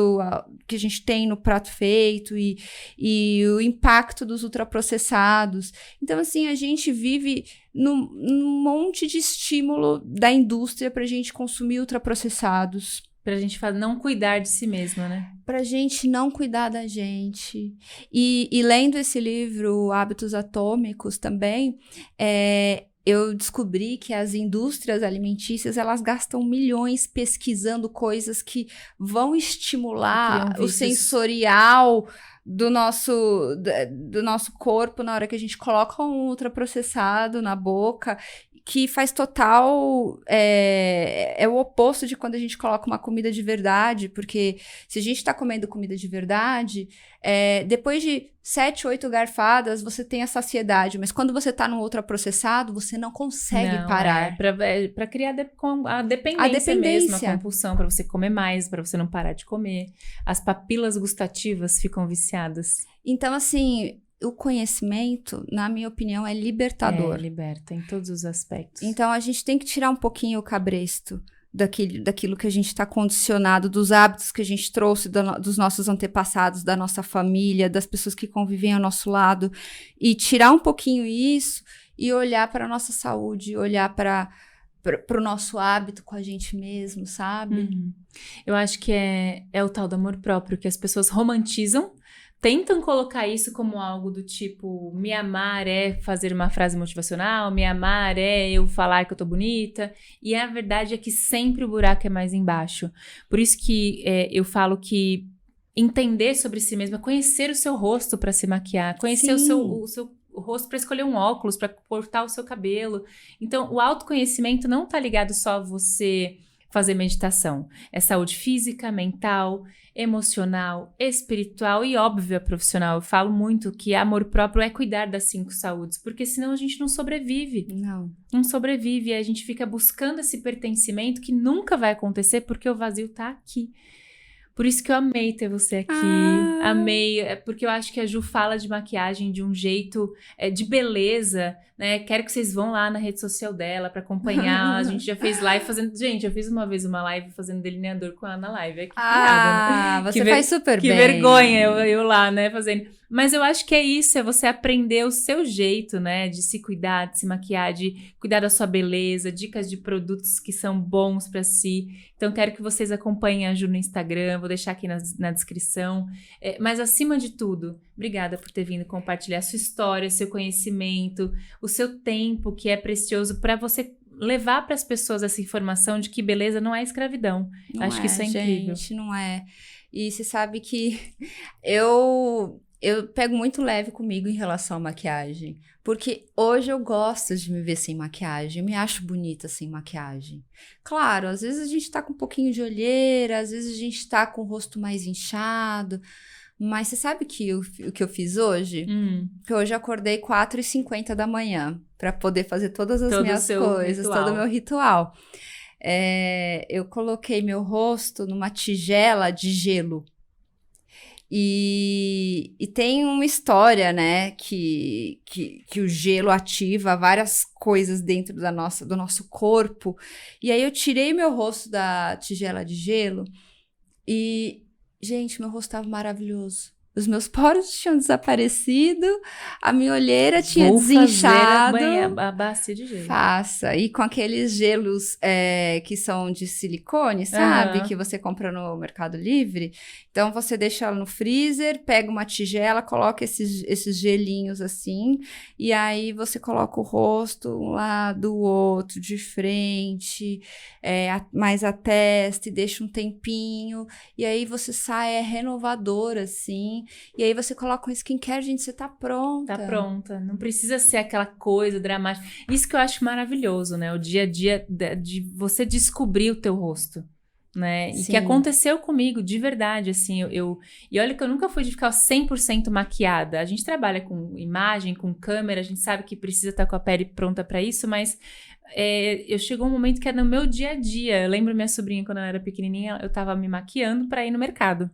que a gente tem no prato feito e o impacto dos ultraprocessados. Então, assim, a gente vive num monte de estímulo da indústria para a gente consumir ultraprocessados. Pra gente não cuidar de si mesma, né? Pra gente não cuidar da gente. E lendo esse livro, Hábitos Atômicos, também, eu descobri que as indústrias alimentícias, elas gastam milhões pesquisando coisas que vão estimular o sensorial do nosso corpo na hora que a gente coloca um ultraprocessado na boca, que faz total... É o oposto de quando a gente coloca uma comida de verdade, porque se a gente tá comendo comida de verdade, depois de 7, 8 garfadas, você tem a saciedade, mas quando você tá num ultraprocessado, você não consegue parar. Pra criar a dependência mesmo, a compulsão, pra você comer mais, pra você não parar de comer. As papilas gustativas ficam viciadas. Então, assim... O conhecimento, na minha opinião, é libertador. Liberta em todos os aspectos. Então, a gente tem que tirar um pouquinho o cabresto daquilo que a gente está condicionado, dos hábitos que a gente trouxe dos nossos antepassados, da nossa família, das pessoas que convivem ao nosso lado, e tirar um pouquinho isso e olhar para a nossa saúde, olhar para o nosso hábito com a gente mesmo, sabe? Uhum. Eu acho que é o tal do amor próprio, que as pessoas romantizam, tentam colocar isso como algo do tipo, me amar é fazer uma frase motivacional, me amar é eu falar que eu tô bonita, e a verdade é que sempre o buraco é mais embaixo. Por isso que eu falo que entender sobre si mesma, conhecer o seu rosto para se maquiar, conhecer o seu rosto para escolher um óculos, para cortar o seu cabelo. Então, o autoconhecimento não tá ligado só a você fazer meditação. É saúde física, mental, emocional, espiritual e, óbvio, profissional. Eu falo muito que amor próprio é cuidar das 5 saúdes, porque senão a gente não sobrevive. Não sobrevive, e a gente fica buscando esse pertencimento que nunca vai acontecer porque o vazio tá aqui. Por isso que eu amei ter você aqui. Amei, porque eu acho que a Ju fala de maquiagem de um jeito de beleza, né? Quero que vocês vão lá na rede social dela pra acompanhar. A gente já fez live fazendo... Gente, eu fiz uma vez uma live fazendo delineador com ela na live. Que piada, né? Você faz super bem. Que vergonha eu lá, né, fazendo... Mas eu acho que é isso, é você aprender o seu jeito, né, de se cuidar, de se maquiar, de cuidar da sua beleza, dicas de produtos que são bons pra si. Então, quero que vocês acompanhem a Ju no Instagram, vou deixar aqui na descrição. Mas, acima de tudo, obrigada por ter vindo compartilhar sua história, seu conhecimento, o seu tempo, que é precioso para você levar para as pessoas essa informação de que beleza não é escravidão. Acho que isso é incrível. Gente, não é. E você sabe que eu pego muito leve comigo em relação à maquiagem, porque hoje eu gosto de me ver sem maquiagem, eu me acho bonita sem maquiagem. Claro, às vezes a gente tá com um pouquinho de olheira, às vezes a gente tá com o rosto mais inchado, mas você sabe o que eu fiz hoje? Que hoje eu acordei 4h50 da manhã para poder fazer todas as minhas coisas, todo o meu ritual. Eu coloquei meu rosto numa tigela de gelo. E tem uma história, né, que o gelo ativa várias coisas dentro do nosso corpo. E aí eu tirei meu rosto da tigela de gelo e, gente, meu rosto estava maravilhoso. Os meus poros tinham desaparecido, a minha olheira tinha desinchado. A bacia de gelo. Faça. E com aqueles gelos que são de silicone, sabe? Que você compra no Mercado Livre. Então, você deixa ela no freezer, pega uma tigela, coloca esses gelinhos assim, e aí você coloca o rosto um lado, o outro, de frente, mais a testa, e deixa um tempinho, e aí você sai, renovador, assim, e aí você coloca um skincare, gente, você tá pronta. Tá pronta. Não precisa ser aquela coisa dramática. Isso que eu acho maravilhoso, né? O dia a dia de você descobrir o teu rosto, né? E que aconteceu comigo, de verdade, assim, e olha que eu nunca fui de ficar 100% maquiada. A gente trabalha com imagem, com câmera, a gente sabe que precisa estar com a pele pronta pra isso, mas eu chegou um momento que era no meu dia a dia. Eu lembro minha sobrinha, quando ela era pequenininha, eu tava me maquiando pra ir no mercado.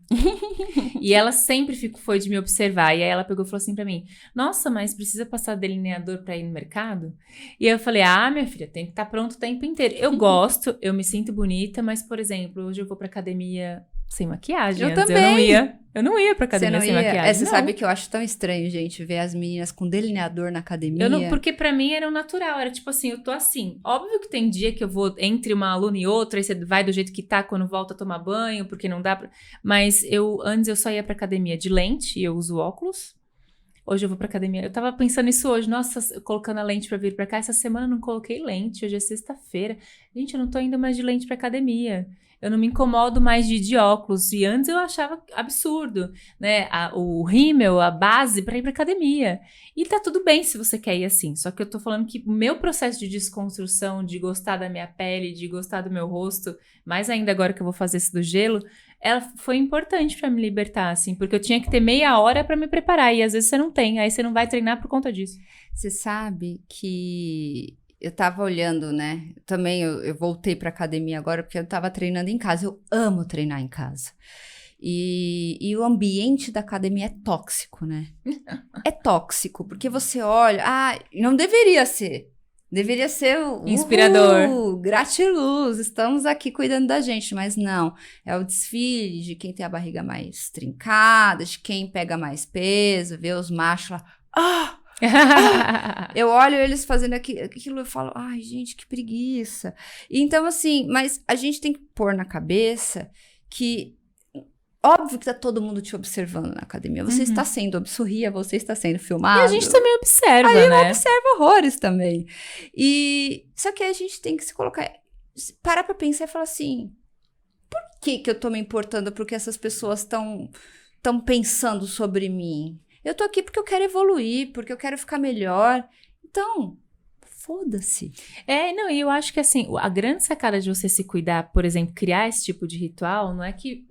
E ela sempre foi de me observar. E aí ela pegou e falou assim pra mim, nossa, mas precisa passar delineador pra ir no mercado? E eu falei, minha filha, tem que estar pronto o tempo inteiro. Eu gosto, eu me sinto bonita, mas, por exemplo, hoje eu vou pra academia sem maquiagem. Eu Antes também. Eu não ia pra academia sem maquiagem. Você sabe que eu acho tão estranho, gente, ver as meninas com delineador na academia. Porque pra mim era o natural, era tipo assim, eu tô assim. Óbvio que tem dia que eu vou entre uma aluna e outra, aí você vai do jeito que tá quando volta a tomar banho, porque não dá pra... Mas antes eu só ia pra academia de lente, e eu uso óculos. Hoje eu vou pra academia. Eu tava pensando nisso hoje, nossa, colocando a lente pra vir pra cá. Essa semana eu não coloquei lente, hoje é sexta-feira. Gente, eu não tô indo mais de lente pra academia. Eu não me incomodo mais de ir de óculos. E antes eu achava absurdo, né? O rímel, a base pra ir pra academia. E tá tudo bem se você quer ir assim. Só que eu tô falando que o meu processo de desconstrução, de gostar da minha pele, de gostar do meu rosto, mais ainda agora que eu vou fazer esse do gelo, ela foi importante pra me libertar, assim. Porque eu tinha que ter meia hora pra me preparar. E às vezes você não tem. Aí você não vai treinar por conta disso. Você sabe que... Eu tava olhando, né? Também eu voltei pra academia agora porque eu tava treinando em casa. Eu amo treinar em casa. E o ambiente da academia é tóxico, né? É tóxico, porque você olha... não deveria ser. Deveria ser o... Inspirador. Gratiluz, estamos aqui cuidando da gente. Mas não, é o desfile de quem tem a barriga mais trincada, de quem pega mais peso, vê os machos lá... Eu olho eles fazendo aquilo e falo, ai, gente, que preguiça. Então, assim, mas a gente tem que pôr na cabeça que, óbvio que tá todo mundo te observando na academia. Você está sendo, sorria, você está sendo filmado. E a gente também observa, né? Observa horrores também. Só que a gente tem que se colocar, parar pra pensar e falar assim, por que eu tô me importando pro que essas pessoas estão pensando sobre mim? Eu tô aqui porque eu quero evoluir, porque eu quero ficar melhor. Então, foda-se. E eu acho que assim, a grande sacada de você se cuidar, por exemplo, criar esse tipo de ritual, não é que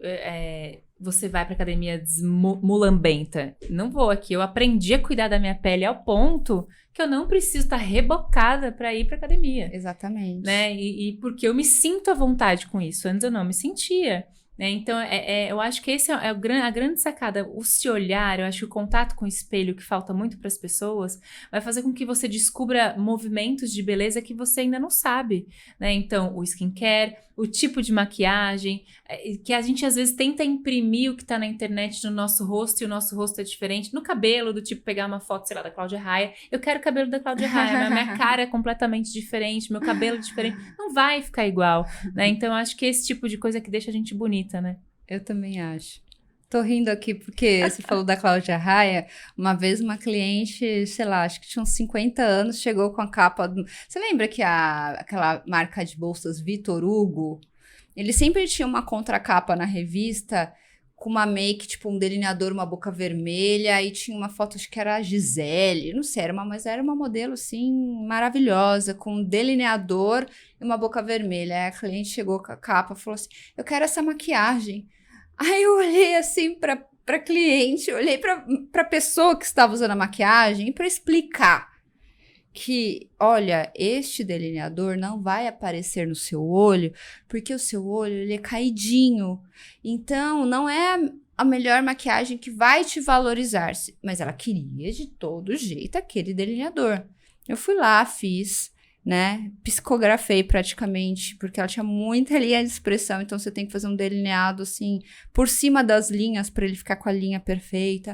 você vai pra academia mulambenta. Não vou aqui. Eu aprendi a cuidar da minha pele ao ponto que eu não preciso estar rebocada pra ir pra academia. Exatamente. Né? E porque eu me sinto à vontade com isso. Antes eu não me sentia. Então, eu acho que esse é a grande sacada, o se olhar. Eu acho que o contato com o espelho, que falta muito para as pessoas, vai fazer com que você descubra movimentos de beleza que você ainda não sabe, né? Então, o skincare, o tipo de maquiagem, que a gente às vezes tenta imprimir o que tá na internet no nosso rosto, e o nosso rosto é diferente. No cabelo, do tipo pegar uma foto, sei lá, da Cláudia Raia. Eu quero o cabelo da Cláudia Raia, mas minha cara é completamente diferente, meu cabelo é diferente. Não vai ficar igual, né? Então, eu acho que esse tipo de coisa que deixa a gente bonita, né? Eu também acho. Tô rindo aqui porque você falou da Cláudia Raia. Uma vez uma cliente, sei lá, acho que tinha uns 50 anos, chegou com a capa... Você lembra que aquela marca de bolsas Vitor Hugo, ele sempre tinha uma contracapa na revista com uma make, tipo um delineador, uma boca vermelha, e tinha uma foto, acho que era a Gisele, não sei, mas era uma modelo, assim, maravilhosa, com um delineador e uma boca vermelha. Aí a cliente chegou com a capa e falou assim, eu quero essa maquiagem. Aí eu olhei assim pra cliente, olhei pra pessoa que estava usando a maquiagem para explicar que, olha, este delineador não vai aparecer no seu olho, porque o seu olho ele é caidinho. Então, não é a melhor maquiagem que vai te valorizar. Mas ela queria de todo jeito aquele delineador. Eu fui lá, fiz, né? Psicografei praticamente, porque ela tinha muita linha de expressão, então você tem que fazer um delineado assim, por cima das linhas, para ele ficar com a linha perfeita.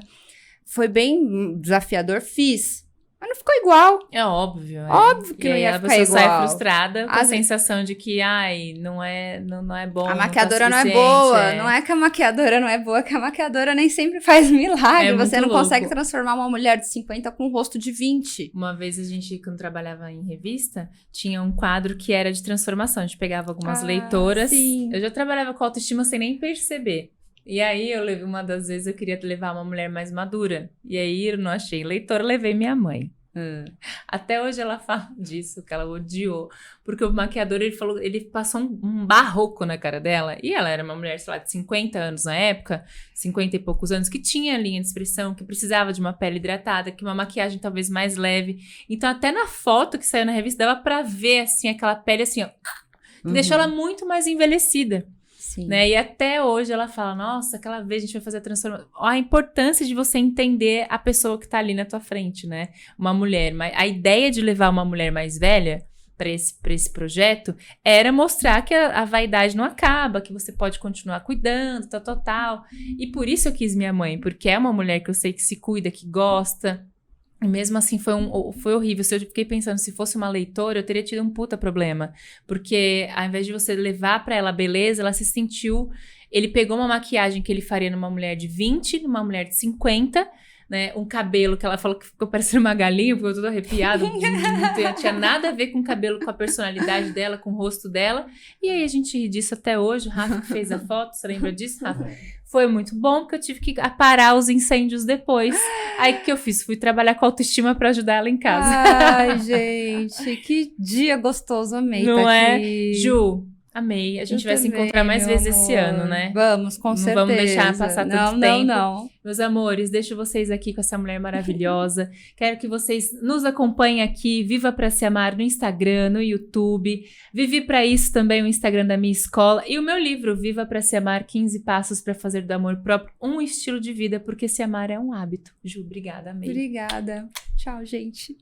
Foi bem desafiador, fiz. Mas não ficou igual. É óbvio. Óbvio que não ia ficar igual. A pessoa sai frustrada com a sensação de que, não é bom. A maquiadora não é boa. Não é que a maquiadora não é boa, que a maquiadora nem sempre faz milagre. Você não consegue transformar uma mulher de 50 com um rosto de 20. Uma vez a gente, quando trabalhava em revista, tinha um quadro que era de transformação. A gente pegava algumas leitoras. Sim. Eu já trabalhava com autoestima sem nem perceber. E aí, uma das vezes eu queria levar uma mulher mais madura. E aí, eu não achei leitora, levei minha mãe. Até hoje ela fala disso, que ela odiou. Porque o maquiador, ele passou um barroco na cara dela. E ela era uma mulher, sei lá, de 50 anos na época, 50 e poucos anos, que tinha linha de expressão, que precisava de uma pele hidratada, que uma maquiagem talvez mais leve. Então, até na foto que saiu na revista, dava pra ver, assim, aquela pele, assim, ó, que deixou ela muito mais envelhecida. Sim. Né? E até hoje ela fala, nossa, aquela vez a gente vai fazer a transformação. A importância de você entender a pessoa que tá ali na tua frente, né? Uma mulher. A ideia de levar uma mulher mais velha para esse projeto era mostrar que a vaidade não acaba, que você pode continuar cuidando, tal. E por isso eu quis minha mãe, porque é uma mulher que eu sei que se cuida, que gosta. E mesmo assim foi horrível. Eu fiquei pensando, se fosse uma leitora, eu teria tido um puta problema. Porque ao invés de você levar pra ela a beleza, ela se sentiu... Ele pegou uma maquiagem que ele faria numa mulher de 20, numa mulher de 50, né? Um cabelo que ela falou que ficou parecendo uma galinha, ficou tudo arrepiado. Não tinha nada a ver com o cabelo, com a personalidade dela, com o rosto dela. E aí a gente ri disso até hoje. O Rafa que fez a foto, você lembra disso, Rafa? Foi muito bom, porque eu tive que aparar os incêndios depois. Aí o que eu fiz? Fui trabalhar com autoestima pra ajudar ela em casa. Ai, gente, que dia gostoso, amei. Não tá é? aqui. Ju, amei. A gente vai se encontrar mais vezes esse ano, né? Vamos, com certeza. Não vamos deixar passar tanto tempo. Não. Meus amores, deixo vocês aqui com essa mulher maravilhosa. Quero que vocês nos acompanhem aqui, Viva Pra Se Amar, no Instagram, no YouTube. Vivi Pra Isso também, o Instagram da minha escola. E o meu livro, Viva Pra Se Amar, 15 Passos Pra Fazer do Amor Próprio um Estilo de Vida, porque se amar é um hábito. Ju, obrigada, amei. Obrigada. Tchau, gente.